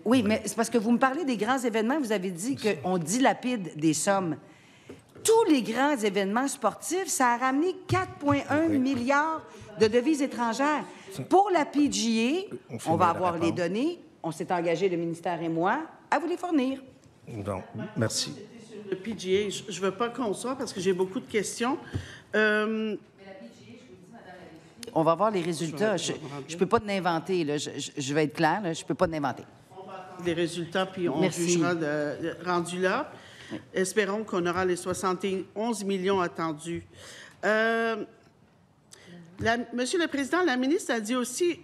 Oui, mais c'est parce que vous me parlez des grands événements, vous avez dit qu'on dilapide des sommes. Tous les grands événements sportifs, ça a ramené 4,1 milliards de devises étrangères. Pour la PGA, on va avoir les données. On s'est engagé, le ministère et moi, à vous les fournir. Donc, merci. Sur le PGA, je ne veux pas qu'on soit parce que j'ai beaucoup de questions. On va voir les résultats. Je ne peux pas l'inventer. Je vais être claire, là, je ne peux pas l'inventer. On va attendre les résultats, puis on Merci. jugera rendu là. Oui. Espérons qu'on aura les 71 millions attendus. Monsieur le Président, la ministre a dit aussi,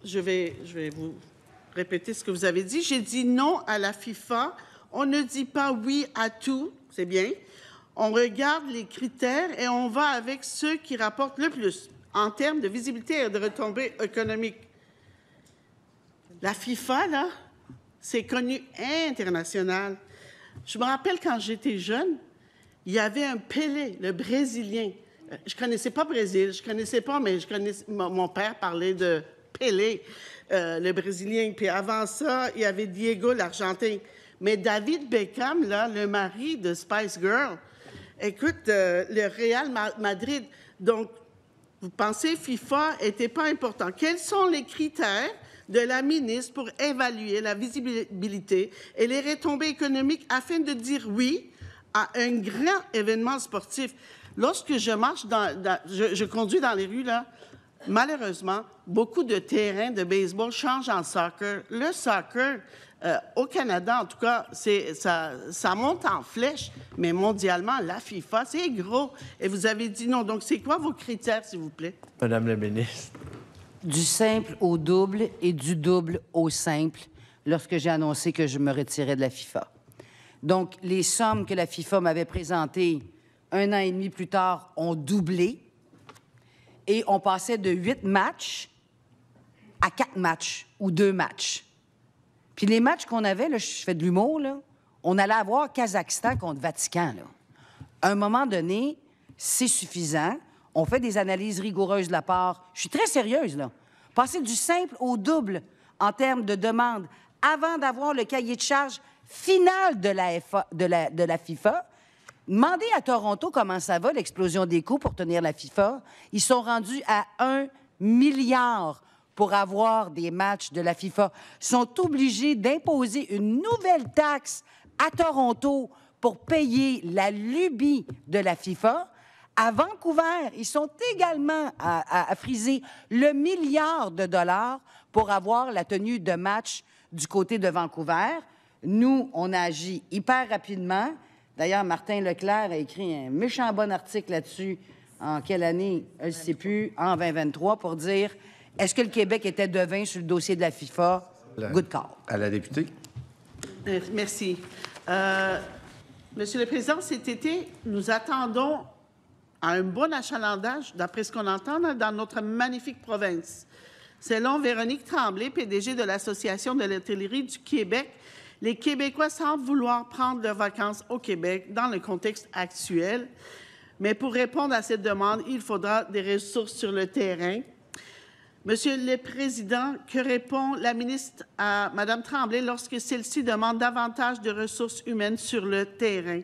je vais vous répéter ce que vous avez dit, j'ai dit non à la FIFA. On ne dit pas oui à tout, c'est bien. On regarde les critères et on va avec ceux qui rapportent le plus en termes de visibilité et de retombées économiques. La FIFA, là, c'est connu international. Je me rappelle quand j'étais jeune, il y avait un Pelé, le Brésilien. Je ne connaissais pas Brésil, je ne connaissais pas, mais mon père parlait de Pelé, le Brésilien. Puis avant ça, il y avait Diego, l'Argentin. Mais David Beckham, là, le mari de Spice Girl, écoute, le Real Madrid. Donc, vous pensez FIFA n'était pas important. Quels sont les critères de la ministre pour évaluer la visibilité et les retombées économiques afin de dire oui à un grand événement sportif? Lorsque je marche, je conduis dans les rues, là, malheureusement, beaucoup de terrains de baseball changent en soccer. Le soccer, au Canada, en tout cas, ça monte en flèche, mais mondialement, la FIFA, c'est gros. Et vous avez dit non. Donc, c'est quoi vos critères, s'il vous plaît? Madame la ministre. Du simple au double et du double au simple lorsque j'ai annoncé que je me retirais de la FIFA. Donc, les sommes que la FIFA m'avait présentées 1 an et demi plus tard ont doublé et on passait de 8 matchs à 4 matchs ou 2 matchs. Puis les matchs qu'on avait, là, je fais de l'humour, là, on allait avoir Kazakhstan contre Vatican. Là. À un moment donné, c'est suffisant. On fait des analyses rigoureuses de la part. Je suis très sérieuse, là. Passer du simple au double en termes de demande avant d'avoir le cahier de charge final de la FIFA. Demandez à Toronto comment ça va, l'explosion des coûts pour tenir la FIFA. Ils sont rendus à 1 milliard pour avoir des matchs de la FIFA. Ils sont obligés d'imposer une nouvelle taxe à Toronto pour payer la lubie de la FIFA. À Vancouver, ils sont également à friser le milliard de dollars pour avoir la tenue de match du côté de Vancouver. Nous, on a agi hyper rapidement. D'ailleurs, Martin Leclerc a écrit un méchant bon article là-dessus. En quelle année? Je ne sais plus. En 2023, pour dire, est-ce que le Québec était devin sur le dossier de la FIFA? Good call. À la députée. Merci. Monsieur le Président, cet été, nous attendons à un bon achalandage, d'après ce qu'on entend, dans notre magnifique province. Selon Véronique Tremblay, PDG de l'Association de l'hôtellerie du Québec, les Québécois semblent vouloir prendre leurs vacances au Québec dans le contexte actuel. Mais pour répondre à cette demande, il faudra des ressources sur le terrain. Monsieur le Président, que répond la ministre à Mme Tremblay lorsque celle-ci demande davantage de ressources humaines sur le terrain?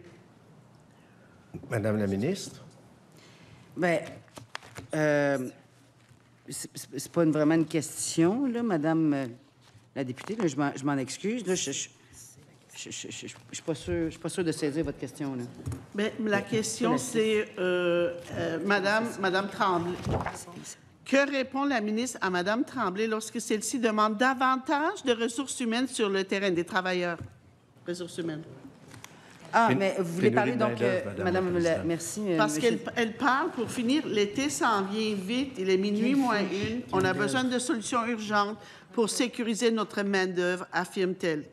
Madame la ministre. Bien, c'est pas vraiment une question, là, Madame la députée. Là, je m'en excuse. Là, je suis pas sûre de saisir votre question. Là. Bien, la question, c'est Madame Tremblay. Que répond la ministre à Mme Tremblay lorsque celle-ci demande davantage de ressources humaines sur le terrain des travailleurs? Ressources humaines. Ah, mais vous voulez parler donc, Madame la... Merci. Parce qu'elle parle, pour finir, l'été s'en vient vite, il est minuit moins une, on a besoin de solutions urgentes pour sécuriser notre main-d'œuvre, affirme-t-elle.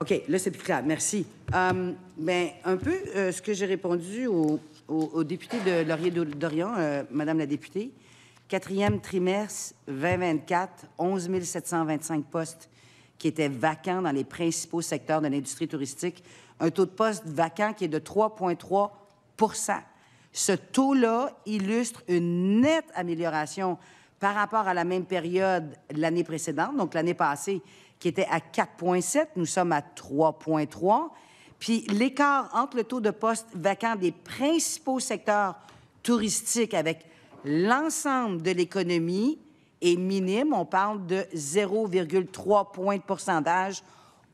OK, là, c'est plus clair. Merci. Bien, un peu ce que j'ai répondu au député de Laurier-Dorion, Madame la députée. 4e trimestre 2024, 11 725 postes qui étaient vacants dans les principaux secteurs de l'industrie touristique. Un taux de poste vacant qui est de 3,3 %. Ce taux-là illustre une nette amélioration par rapport à la même période l'année précédente, donc l'année passée, qui était à 4,7. Nous sommes à 3,3. Puis l'écart entre le taux de poste vacant des principaux secteurs touristiques avec l'ensemble de l'économie est minime. On parle de 0,3 points de pourcentage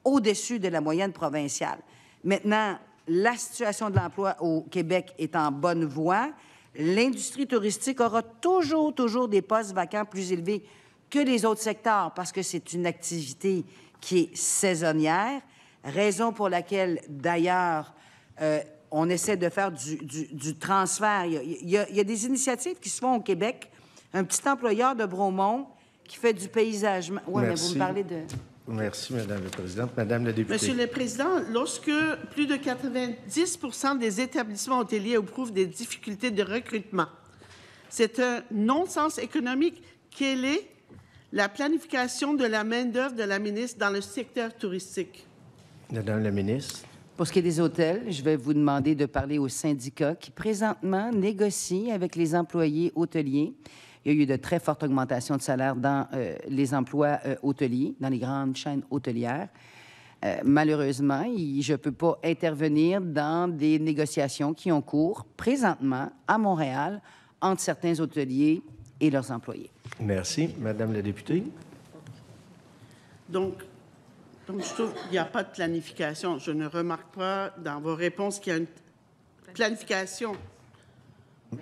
au-dessus de la moyenne provinciale. Maintenant, la situation de l'emploi au Québec est en bonne voie. L'industrie touristique aura toujours des postes vacants plus élevés que les autres secteurs parce que c'est une activité qui est saisonnière, raison pour laquelle, d'ailleurs, on essaie de faire du transfert. Il y a des initiatives qui se font au Québec. Un petit employeur de Bromont qui fait du paysagement. Oui, mais vous me parlez de... Merci, Madame la Présidente. Madame la députée. Monsieur le Président, lorsque plus de 90 % des établissements hôteliers éprouvent des difficultés de recrutement, c'est un non-sens économique. Quelle est la planification de la main-d'œuvre de la ministre dans le secteur touristique? Madame la ministre. Pour ce qui est des hôtels, je vais vous demander de parler aux syndicats qui, présentement, négocient avec les employés hôteliers. Il y a eu de très fortes augmentations de salaire dans les emplois hôteliers, dans les grandes chaînes hôtelières. Malheureusement, je ne peux pas intervenir dans des négociations qui ont cours présentement à Montréal entre certains hôteliers et leurs employés. Merci. Madame la députée. Donc je trouve qu'il n'y a pas de planification. Je ne remarque pas dans vos réponses qu'il y a une planification.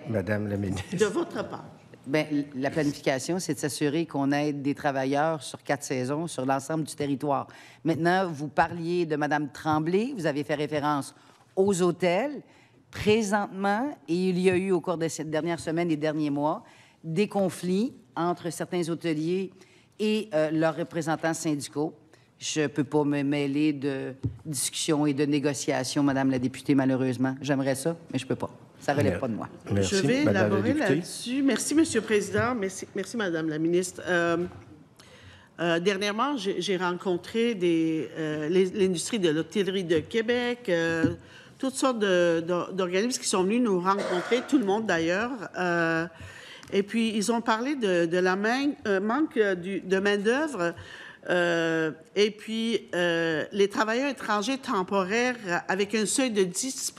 Madame la ministre. De votre part. Bien, la planification, c'est de s'assurer qu'on aide des travailleurs sur 4 saisons sur l'ensemble du territoire. Maintenant, vous parliez de Mme Tremblay, vous avez fait référence aux hôtels. Présentement, et il y a eu au cours de cette dernière semaine et derniers mois, des conflits entre certains hôteliers et leurs représentants syndicaux. Je ne peux pas me mêler de discussions et de négociations, Madame la députée, malheureusement. J'aimerais ça, mais je ne peux pas. Ça ne relève pas de moi. Merci, je vais Madame élaborer la députée. là-dessus. Merci, Monsieur le Président. Merci Madame la ministre. Dernièrement, j'ai rencontré l'industrie de l'hôtellerie de Québec, toutes sortes d'organismes qui sont venus nous rencontrer, tout le monde d'ailleurs. Et puis, ils ont parlé de la manque de main-d'œuvre. Et puis, les travailleurs étrangers temporaires avec un seuil de 10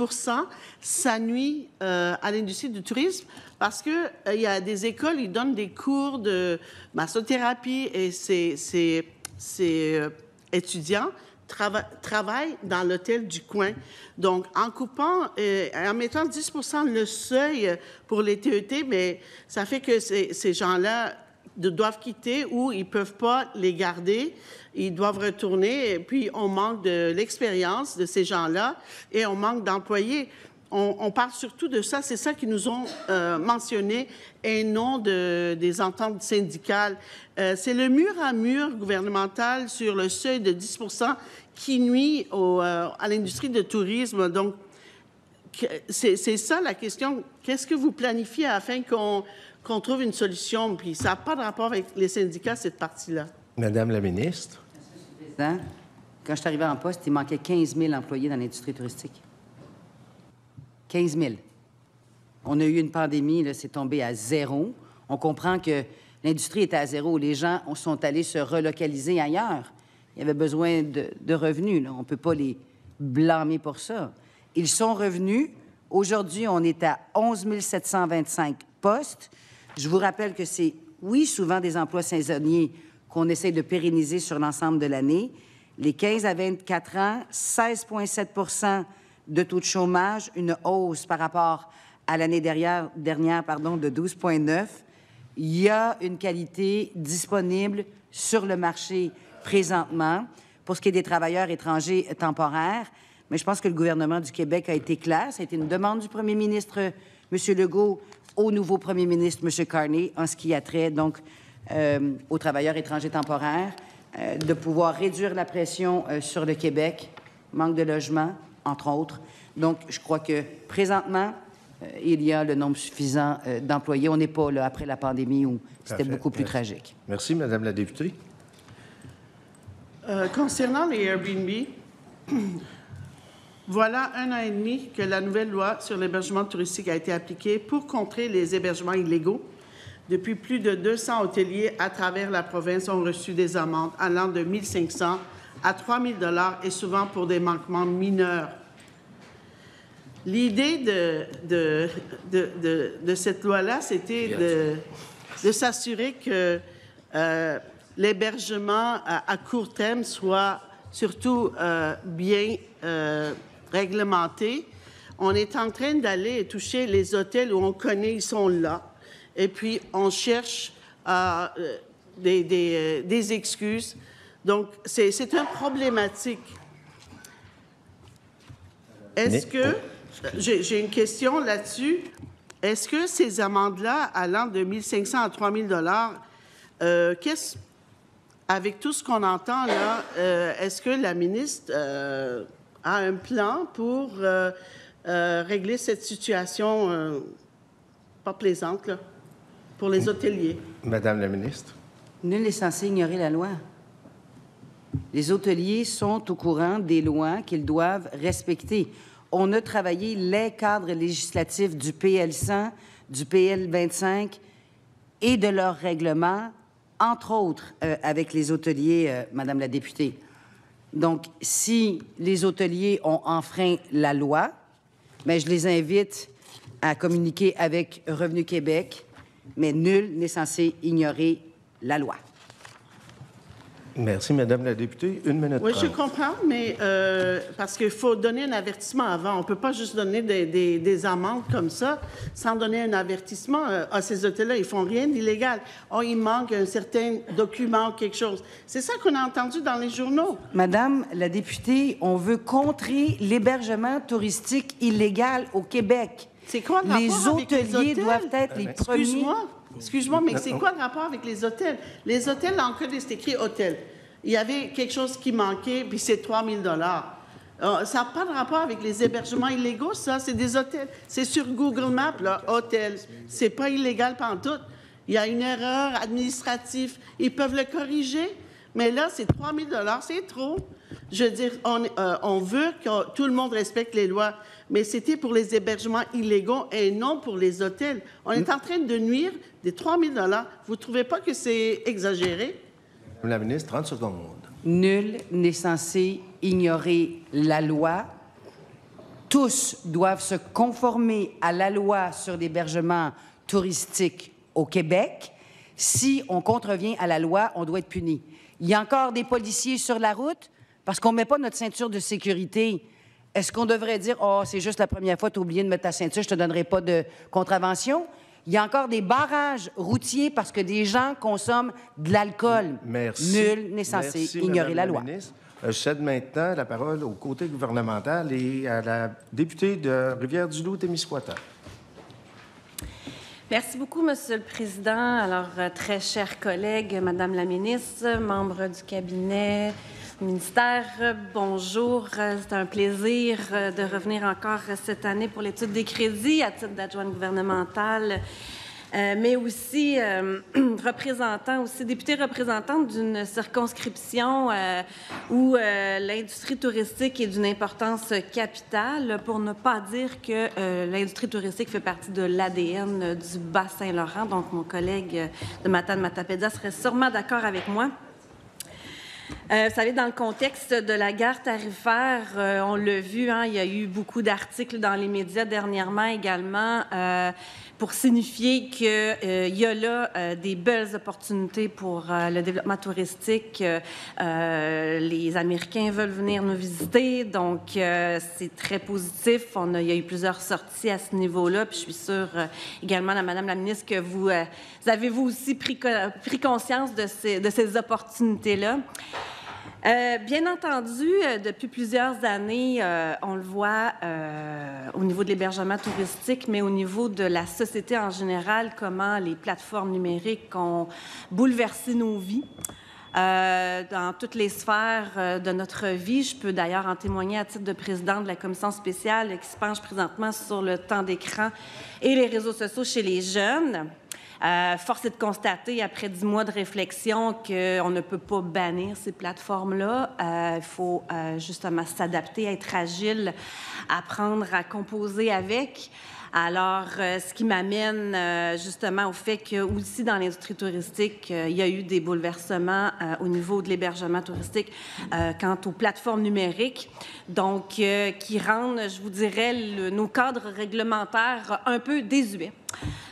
ça nuit à l'industrie du tourisme parce qu'il y a des écoles, ils donnent des cours de massothérapie et ces étudiants travaillent dans l'hôtel du coin. Donc, en coupant, en mettant 10 le seuil pour les TET, mais ça fait que ces gens-là doivent quitter ou ils ne peuvent pas les garder. Ils doivent retourner. Et puis, on manque de l'expérience de ces gens-là et on manque d'employés. On parle surtout de ça. C'est ça qu'ils nous ont mentionné et non des ententes syndicales. C'est le mur à mur gouvernemental sur le seuil de 10 qui nuit à l'industrie de tourisme. Donc, c'est ça la question. Qu'est-ce que vous planifiez afin qu'on trouve une solution? Puis ça n'a pas de rapport avec les syndicats, cette partie-là. Madame la ministre. Monsieur le Président, quand je suis arrivée en poste, il manquait 15 000 employés dans l'industrie touristique. 15 000. On a eu une pandémie, là, c'est tombé à zéro. On comprend que l'industrie était à zéro. Les gens sont allés se relocaliser ailleurs. Il y avait besoin de revenus. Là. On ne peut pas les blâmer pour ça. Ils sont revenus. Aujourd'hui, on est à 11 725 postes. Je vous rappelle que c'est, oui, souvent des emplois saisonniers qu'on essaie de pérenniser sur l'ensemble de l'année. Les 15 à 24 ans, 16,7 de taux de chômage, une hausse par rapport à l'année dernière de 12,9. Il y a une qualité disponible sur le marché présentement pour ce qui est des travailleurs étrangers temporaires. Mais je pense que le gouvernement du Québec a été clair. Ça a été une demande du premier ministre, M. Legault, au nouveau premier ministre, M. Carney, en ce qui a trait donc aux travailleurs étrangers temporaires, de pouvoir réduire la pression sur le Québec, manque de logement, entre autres. Donc, je crois que présentement, il y a le nombre suffisant d'employés. On n'est pas là après la pandémie où c'était beaucoup plus tragique. Merci, Madame la députée. Concernant les Airbnb, voilà 1 an et demi que la nouvelle loi sur l'hébergement touristique a été appliquée pour contrer les hébergements illégaux. Depuis, plus de 200 hôteliers à travers la province ont reçu des amendes allant de 1 500 à 3 000 $ et souvent pour des manquements mineurs. L'idée de cette loi-là, c'était de s'assurer que l'hébergement à court terme soit surtout bien réglementé. On est en train d'aller toucher les hôtels où on connaît, ils sont là. Et puis, on cherche des excuses. Donc, c'est un problématique. Est-ce que... J'ai une question là-dessus. Est-ce que ces amendes-là, allant de 1 500 à 3 000 $, avec tout ce qu'on entend là, est-ce que la ministre a un plan pour régler cette situation pas plaisante là, pour les hôteliers? Madame la ministre. Nul n'est censé ignorer la loi. Les hôteliers sont au courant des lois qu'ils doivent respecter. On a travaillé les cadres législatifs du PL 100, du PL 25 et de leurs règlements, entre autres avec les hôteliers, Madame la députée. Donc, si les hôteliers ont enfreint la loi, bien, je les invite à communiquer avec Revenu Québec, mais nul n'est censé ignorer la loi. Merci, Madame la députée. 1 minute. Oui, je comprends, mais parce qu'il faut donner un avertissement avant. On ne peut pas juste donner des amendes comme ça sans donner un avertissement. À ces hôtels-là, ils ne font rien d'illégal. Oh, il manque un certain document ou quelque chose. C'est ça qu'on a entendu dans les journaux. Madame la députée, on veut contrer l'hébergement touristique illégal au Québec. C'est quoi le rapport avec les hôteliers hôtels? doivent être les premiers. Excuse-moi, mais c'est quoi le rapport avec les hôtels? Les hôtels, en cas, c'est écrit hôtel. Il y avait quelque chose qui manquait, puis c'est 3 000 $. Ça n'a pas de rapport avec les hébergements illégaux, ça. C'est des hôtels. C'est sur Google Maps, là, hôtel. C'est pas illégal pantoute. Il y a une erreur administrative. Ils peuvent le corriger. Mais là, c'est 3 000 $, c'est trop. Je veux dire, on veut que tout le monde respecte les lois, mais c'était pour les hébergements illégaux et non pour les hôtels. On est en train de nuire des 3 000 $. Vous ne trouvez pas que c'est exagéré? Madame la ministre, 30 secondes. Nul n'est censé ignorer la loi. Tous doivent se conformer à la loi sur l'hébergement touristique au Québec. Si on contrevient à la loi, on doit être puni. Il y a encore des policiers sur la route parce qu'on ne met pas notre ceinture de sécurité. Est-ce qu'on devrait dire « Oh, c'est juste la première fois, tu as oublié de mettre ta ceinture, je ne te donnerai pas de contravention ». Il y a encore des barrages routiers parce que des gens consomment de l'alcool. Merci. Nul n'est censé ignorer la loi. Ministre. Je cède maintenant la parole au côté gouvernemental et à la députée de Rivière-du-Loup-Témiscouata. Merci beaucoup, Monsieur le Président. Alors, très chers collègues, Madame la ministre, membres du cabinet, ministère, bonjour. C'est un plaisir de revenir encore cette année pour l'étude des crédits à titre d'adjointe gouvernementale, mais aussi député représentante d'une circonscription où l'industrie touristique est d'une importance capitale, pour ne pas dire que l'industrie touristique fait partie de l'ADN du Bas-Saint-Laurent. Donc, mon collègue de Matane-Matapédia serait sûrement d'accord avec moi. Vous savez, dans le contexte de la guerre tarifaire, on l'a vu, hein, il y a eu beaucoup d'articles dans les médias dernièrement également pour signifier qu'il y a là des belles opportunités pour le développement touristique. Les Américains veulent venir nous visiter, donc c'est très positif. Il y a eu plusieurs sorties à ce niveau-là, puis je suis sûre également, Madame la ministre, que vous avez vous aussi pris conscience de ces opportunités-là. Bien entendu, depuis plusieurs années, on le voit au niveau de l'hébergement touristique, mais au niveau de la société en général, comment les plateformes numériques ont bouleversé nos vies. Dans toutes les sphères de notre vie. Je peux d'ailleurs en témoigner à titre de présidente de la commission spéciale qui se penche présentement sur le temps d'écran et les réseaux sociaux chez les jeunes. Force est de constater, après 10 mois de réflexion, qu'on ne peut pas bannir ces plateformes-là. Il faut justement s'adapter, être agile, apprendre à composer avec. Alors, ce qui m'amène justement au fait que aussi dans l'industrie touristique, il y a eu des bouleversements au niveau de l'hébergement touristique quant aux plateformes numériques, donc qui rendent, je vous dirais, nos cadres réglementaires un peu désuets.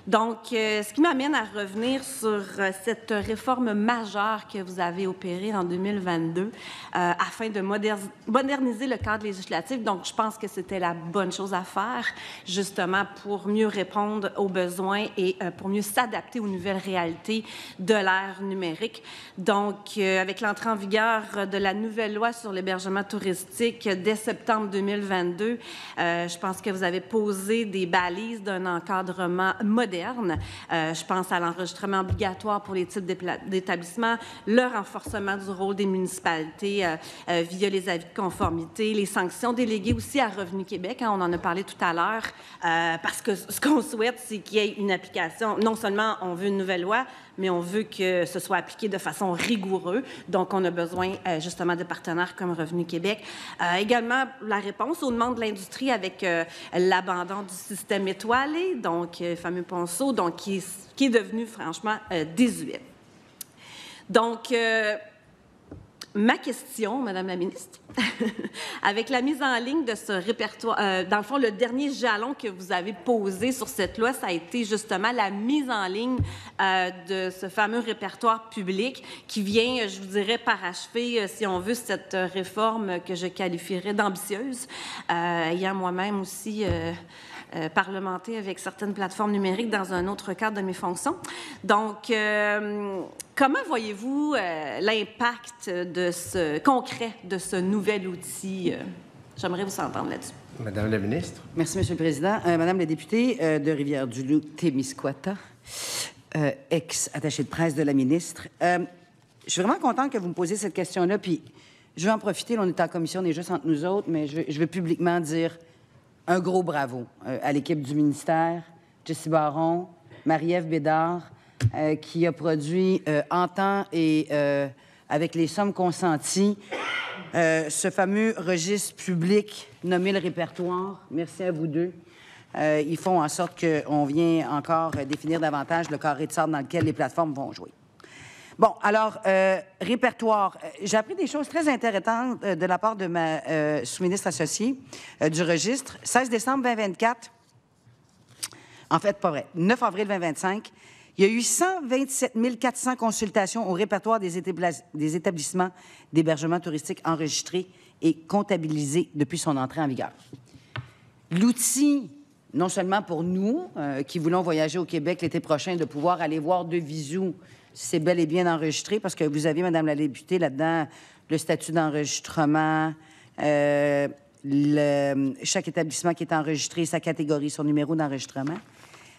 Donc, ce qui m'amène à revenir sur cette réforme majeure que vous avez opérée en 2022 afin de moderniser le cadre législatif. Donc, je pense que c'était la bonne chose à faire, justement, pour mieux répondre aux besoins et pour mieux s'adapter aux nouvelles réalités de l'ère numérique. Donc, avec l'entrée en vigueur de la nouvelle loi sur l'hébergement touristique dès septembre 2022, je pense que vous avez posé des balises d'un encadrement moderne. Je pense à l'enregistrement obligatoire pour les types d'établissements, le renforcement du rôle des municipalités via les avis de conformité, les sanctions déléguées aussi à Revenu Québec, hein, on en a parlé tout à l'heure, parce que ce qu'on souhaite, c'est qu'il y ait une application. Non seulement on veut une nouvelle loi, mais on veut que ce soit appliqué de façon rigoureuse. Donc, on a besoin justement de partenaires comme Revenu Québec. Également, la réponse aux demandes de l'industrie avec l'abandon du système étoilé, donc le fameux ponceau, donc qui est devenu franchement désuet. Donc, ma question, Madame la ministre, avec la mise en ligne de ce répertoire, dans le fond, le dernier jalon que vous avez posé sur cette loi, ça a été justement la mise en ligne de ce fameux répertoire public qui vient, je vous dirais, parachever, si on veut, cette réforme que je qualifierais d'ambitieuse, ayant moi-même aussi parlementer avec certaines plateformes numériques dans un autre cadre de mes fonctions. Donc, comment voyez-vous l'impact concret de ce nouvel outil? J'aimerais vous entendre là-dessus. Madame la ministre. Merci, Monsieur le Président. Madame la députée de Rivière-du-Loup-Témiscouata, ex-attachée de presse de la ministre, je suis vraiment contente que vous me posiez cette question-là, puis je vais en profiter. Là, on est en commission, on est juste entre nous autres, mais je vais publiquement dire un gros bravo à l'équipe du ministère, Jessie Baron, Marie-Ève Bédard, qui a produit en temps et avec les sommes consenties, ce fameux registre public nommé le répertoire. Merci à vous deux. Ils font en sorte qu'on vient encore définir davantage le carré de sable dans lequel les plateformes vont jouer. Bon, alors, répertoire. J'ai appris des choses très intéressantes de la part de ma sous-ministre associée du registre. 16 décembre 2024, en fait, pas vrai, 9 avril 2025, il y a eu 127 400 consultations au répertoire des établissements d'hébergement touristique enregistrés et comptabilisés depuis son entrée en vigueur. L'outil, non seulement pour nous, qui voulons voyager au Québec l'été prochain, de pouvoir aller voir de visu si c'est bel et bien enregistré, parce que vous aviez, Madame la députée, là-dedans, le statut d'enregistrement, chaque établissement qui est enregistré, sa catégorie, son numéro d'enregistrement.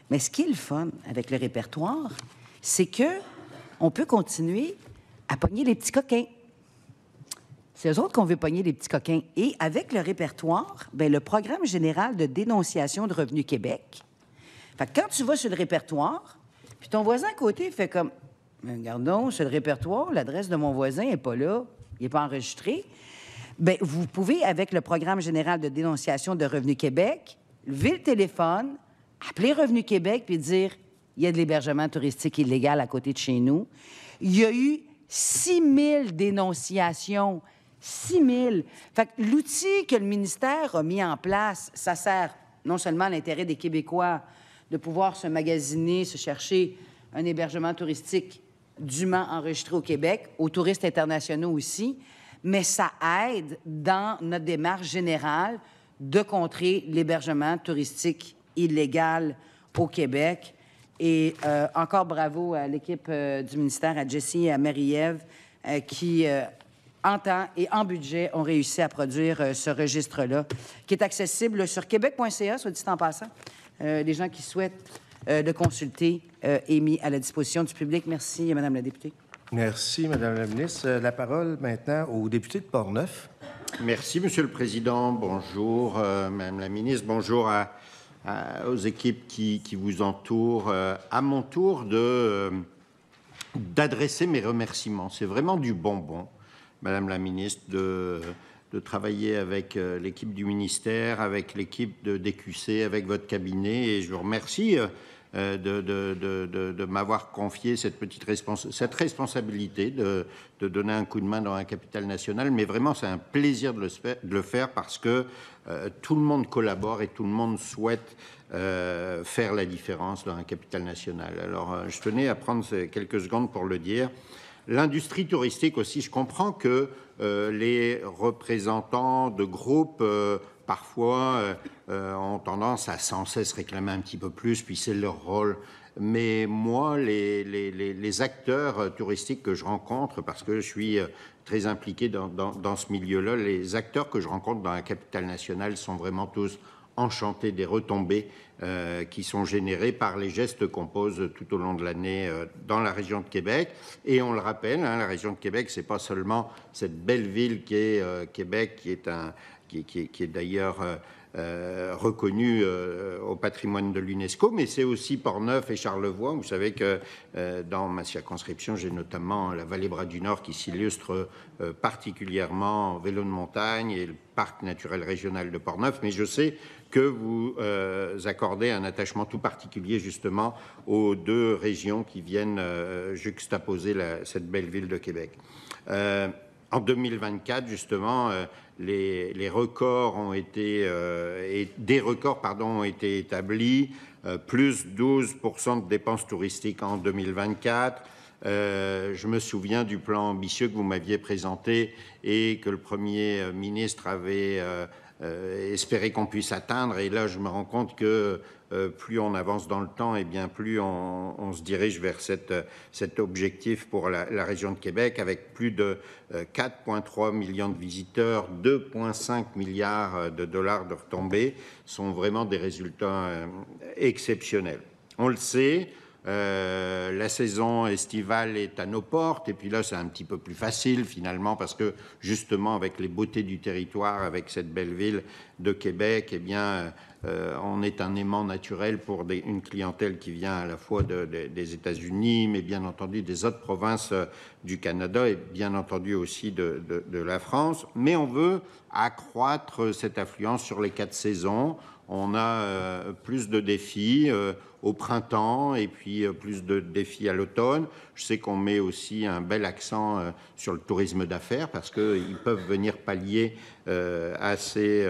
Mais ce qui est le fun avec le répertoire, c'est que on peut continuer à pogner les petits coquins. C'est eux autres qu'on veut pogner les petits coquins. Et avec le répertoire, bien, le Programme général de dénonciation de Revenu Québec, fait que quand tu vas sur le répertoire, puis ton voisin à côté fait comme « Regardons, c'est le répertoire, l'adresse de mon voisin n'est pas là, il n'est pas enregistré. » Bien, vous pouvez, avec le Programme général de dénonciation de Revenu Québec, lever le téléphone, appeler Revenu Québec puis dire « Il y a de l'hébergement touristique illégal à côté de chez nous. » Il y a eu 6 000 dénonciations. 6 000. Fait que l'outil que le ministère a mis en place, ça sert non seulement à l'intérêt des Québécois de pouvoir se magasiner, se chercher un hébergement touristique dûment enregistré au Québec, aux touristes internationaux aussi, mais ça aide dans notre démarche générale de contrer l'hébergement touristique illégal au Québec. Et encore bravo à l'équipe du ministère, à Jessie et à Marie-Ève, qui, en temps et en budget, ont réussi à produire ce registre-là, qui est accessible sur québec.ca, soit dit en passant. Les gens qui souhaitent le consulter est mis à la disposition du public. Merci, Madame la députée. Merci, Madame la ministre. La parole maintenant au député de Portneuf. Merci, Monsieur le Président. Bonjour, Madame la ministre. Bonjour aux équipes qui vous entourent. À mon tour d'adresser mes remerciements. C'est vraiment du bonbon, Madame la ministre, de travailler avec l'équipe du ministère, avec l'équipe de DQC, avec votre cabinet. Et je vous remercie de m'avoir confié cette responsabilité de donner un coup de main dans la capitale nationale. Mais vraiment, c'est un plaisir de le faire parce que tout le monde collabore et tout le monde souhaite faire la différence dans la capitale nationale. Alors, je tenais à prendre quelques secondes pour le dire. L'industrie touristique aussi, je comprends que les représentants de groupes parfois ont tendance à sans cesse réclamer un petit peu plus, puis c'est leur rôle. Mais moi, les acteurs touristiques que je rencontre, parce que je suis très impliqué dans ce milieu-là, les acteurs que je rencontre dans la capitale nationale sont vraiment tous enchantés des retombées qui sont générées par les gestes qu'on pose tout au long de l'année dans la région de Québec. Et on le rappelle, hein, la région de Québec, c'est pas seulement cette belle ville qui est Québec, qui est d'ailleurs reconnu au patrimoine de l'UNESCO, mais c'est aussi Portneuf et Charlevoix. Vous savez que dans ma circonscription, j'ai notamment la vallée Bras du Nord qui s'illustre particulièrement en vélo de montagne et le parc naturel régional de Portneuf, mais je sais que vous accordez un attachement tout particulier justement aux deux régions qui viennent juxtaposer cette belle ville de Québec. En 2024, justement, des records ont été établis, plus 12% de dépenses touristiques en 2024. Je me souviens du plan ambitieux que vous m'aviez présenté et que le Premier ministre avait espéré qu'on puisse atteindre. Et là, je me rends compte que plus on avance dans le temps, et bien plus on se dirige vers cet objectif pour la région de Québec, avec plus de 4,3 millions de visiteurs, 2,5 milliards de dollars de retombées, sont vraiment des résultats exceptionnels. On le sait, la saison estivale est à nos portes, et puis là, c'est un petit peu plus facile finalement, parce que justement, avec les beautés du territoire, avec cette belle ville de Québec, eh bien, on est un aimant naturel pour une clientèle qui vient à la fois des États-Unis, mais bien entendu des autres provinces du Canada et bien entendu aussi de la France. Mais on veut accroître cette affluence sur les 4 saisons. On a plus de défis au printemps et puis plus de défis à l'automne. Je sais qu'on met aussi un bel accent sur le tourisme d'affaires parce qu'ils peuvent venir pallier à ces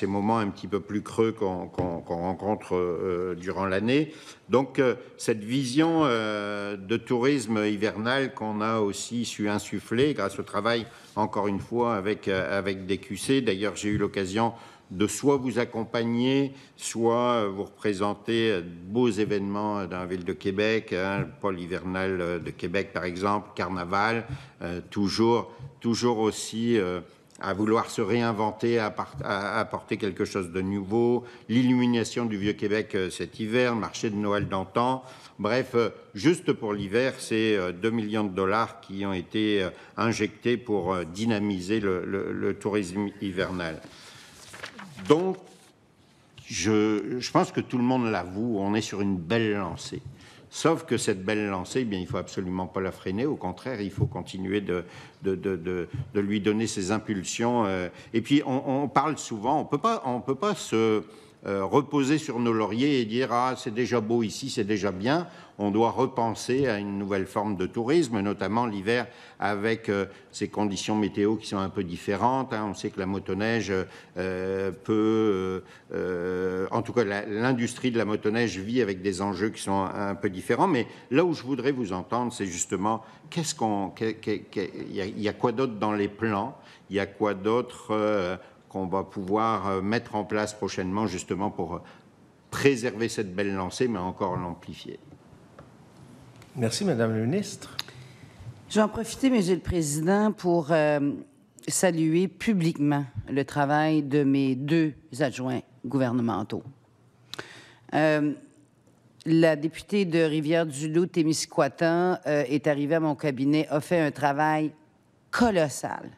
moments un petit peu plus creux qu'on rencontre durant l'année. Donc cette vision de tourisme hivernal qu'on a aussi su insuffler grâce au travail, encore une fois, avec DQC. D'ailleurs, j'ai eu l'occasion de soit vous accompagner, soit vous représenter de beaux événements dans la ville de Québec, le pôle hivernal de Québec par exemple, Carnaval, toujours aussi à vouloir se réinventer, à apporter quelque chose de nouveau, l'illumination du Vieux-Québec cet hiver, le marché de Noël d'antan. Bref, juste pour l'hiver, c'est 2 millions de dollars qui ont été injectés pour dynamiser le tourisme hivernal. Donc, je pense que tout le monde l'avoue, on est sur une belle lancée. Sauf que cette belle lancée, eh bien, il ne faut absolument pas la freiner. Au contraire, il faut continuer de lui donner ses impulsions. Et puis, on parle souvent, on peut pas se reposer sur nos lauriers et dire « Ah, c'est déjà beau ici, c'est déjà bien ». On doit repenser à une nouvelle forme de tourisme, notamment l'hiver avec ces conditions météo qui sont un peu différentes. On sait que la motoneige peut... en tout cas, l'industrie de la motoneige vit avec des enjeux qui sont un peu différents. Mais là où je voudrais vous entendre, c'est justement il y a quoi d'autre dans les plans? Il y a quoi d'autre qu'on va pouvoir mettre en place prochainement justement pour préserver cette belle lancée, mais encore l'amplifier? Merci, Madame la ministre. Je vais en profiter, Monsieur le Président, pour saluer publiquement le travail de mes 2 adjoints gouvernementaux. La députée de Rivière-du-Loup-Témiscouata est arrivée à mon cabinet, a fait un travail colossal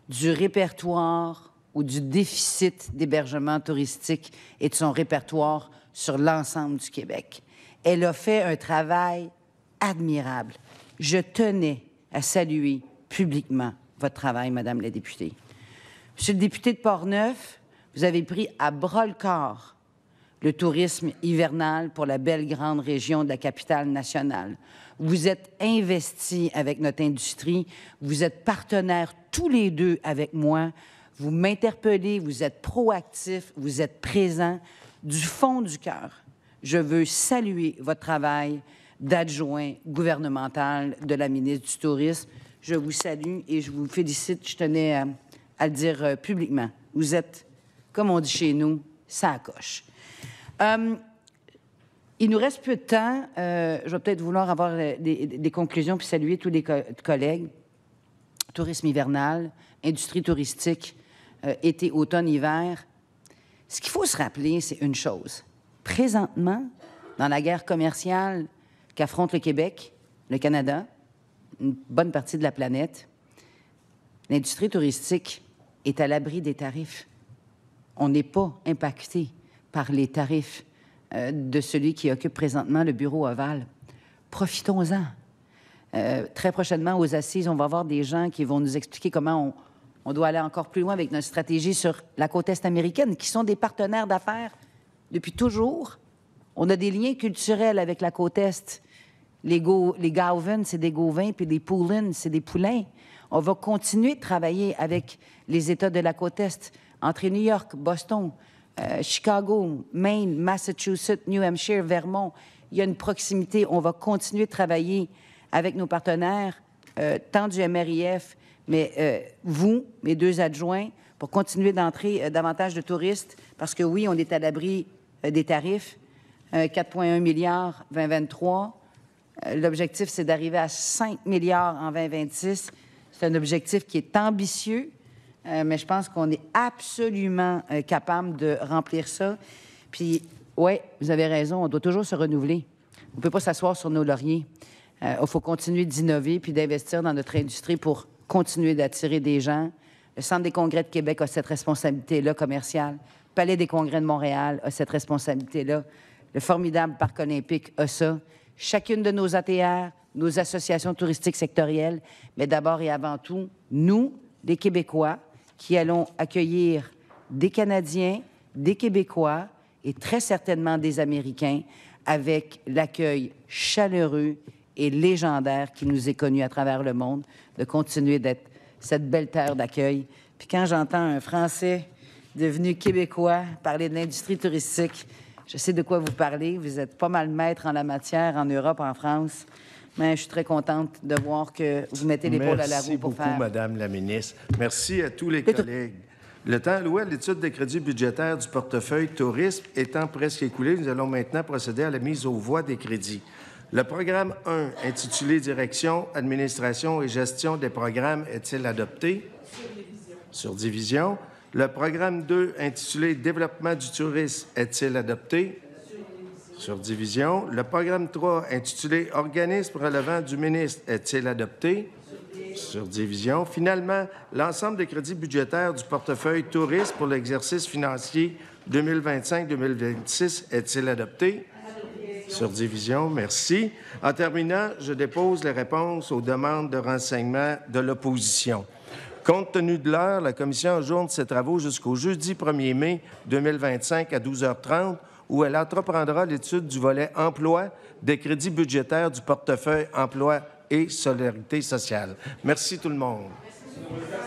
du répertoire ou du déficit d'hébergement touristique et de son répertoire sur l'ensemble du Québec. Elle a fait un travail admirable. Je tenais à saluer publiquement votre travail, Madame la députée. Monsieur le député de Portneuf, vous avez pris à bras-le-corps le tourisme hivernal pour la belle grande région de la capitale nationale. Vous êtes investis avec notre industrie, vous êtes partenaires tous les 2 avec moi, vous m'interpellez, vous êtes proactifs, vous êtes présents. Du fond du cœur, je veux saluer votre travail d'adjoint gouvernemental de la ministre du Tourisme. Je vous salue et je vous félicite. Je tenais à le dire publiquement. Vous êtes, comme on dit chez nous, ça coche. Il nous reste peu de temps. Je vais peut-être vouloir avoir des conclusions puis saluer tous les collègues. Tourisme hivernal, industrie touristique, été, automne, hiver. Ce qu'il faut se rappeler, c'est une chose. Présentement, dans la guerre commerciale qu'affronte le Québec, le Canada, une bonne partie de la planète, l'industrie touristique est à l'abri des tarifs. On n'est pas impacté par les tarifs de celui qui occupe présentement le bureau ovale. Profitons-en. Très prochainement, aux assises, on va avoir des gens qui vont nous expliquer comment on doit aller encore plus loin avec notre stratégie sur la côte est américaine, qui sont des partenaires d'affaires depuis toujours. On a des liens culturels avec la côte est. Les Gauvin, c'est des Gauvins, puis les Poulin, c'est des poulains. On va continuer de travailler avec les États de la côte est, entre New York, Boston, Chicago, Maine, Massachusetts, New Hampshire, Vermont. Il y a une proximité. On va continuer de travailler avec nos partenaires, tant du MRIF, mais vous, mes 2 adjoints, pour continuer d'entrer davantage de touristes, parce que oui, on est à l'abri des tarifs. 4,1 milliards 2023. L'objectif, c'est d'arriver à 5 milliards en 2026. C'est un objectif qui est ambitieux, mais je pense qu'on est absolument capable de remplir ça. Puis, oui, vous avez raison, on doit toujours se renouveler. On ne peut pas s'asseoir sur nos lauriers. Il faut continuer d'innover puis d'investir dans notre industrie pour continuer d'attirer des gens. Le Centre des congrès de Québec a cette responsabilité-là commerciale. Palais des Congrès de Montréal a cette responsabilité-là. Le formidable Parc olympique a ça. Chacune de nos ATR, nos associations touristiques sectorielles, mais d'abord et avant tout, nous, les Québécois, qui allons accueillir des Canadiens, des Québécois et très certainement des Américains avec l'accueil chaleureux et légendaire qui nous est connu à travers le monde, de continuer d'être cette belle terre d'accueil. Puis quand j'entends un Français devenu Québécois parler de l'industrie touristique, je sais de quoi vous parlez. Vous êtes pas mal maître en la matière en Europe, en France. Mais je suis très contente de voir que vous mettez l'épaule à la roue pour faire... Merci beaucoup, Madame la ministre. Merci à tous les collègues. Le temps alloué à l'étude des crédits budgétaires du portefeuille tourisme étant presque écoulé, nous allons maintenant procéder à la mise aux voix des crédits. Le programme 1, intitulé Direction, administration et gestion des programmes, est-il adopté? Sur division. Le programme 2, intitulé Développement du tourisme, est-il adopté? Sur division. Le programme 3, intitulé Organisme relevant du ministre, est-il adopté? Sur division. Finalement, l'ensemble des crédits budgétaires du portefeuille tourisme pour l'exercice financier 2025-2026 est-il adopté? Sur division, merci. En terminant, je dépose les réponses aux demandes de renseignement de l'opposition. Compte tenu de l'heure, la Commission ajourne ses travaux jusqu'au jeudi 1er mai 2025 à 12h30, où elle entreprendra l'étude du volet emploi des crédits budgétaires du portefeuille emploi et solidarité sociale. Merci tout le monde. Merci.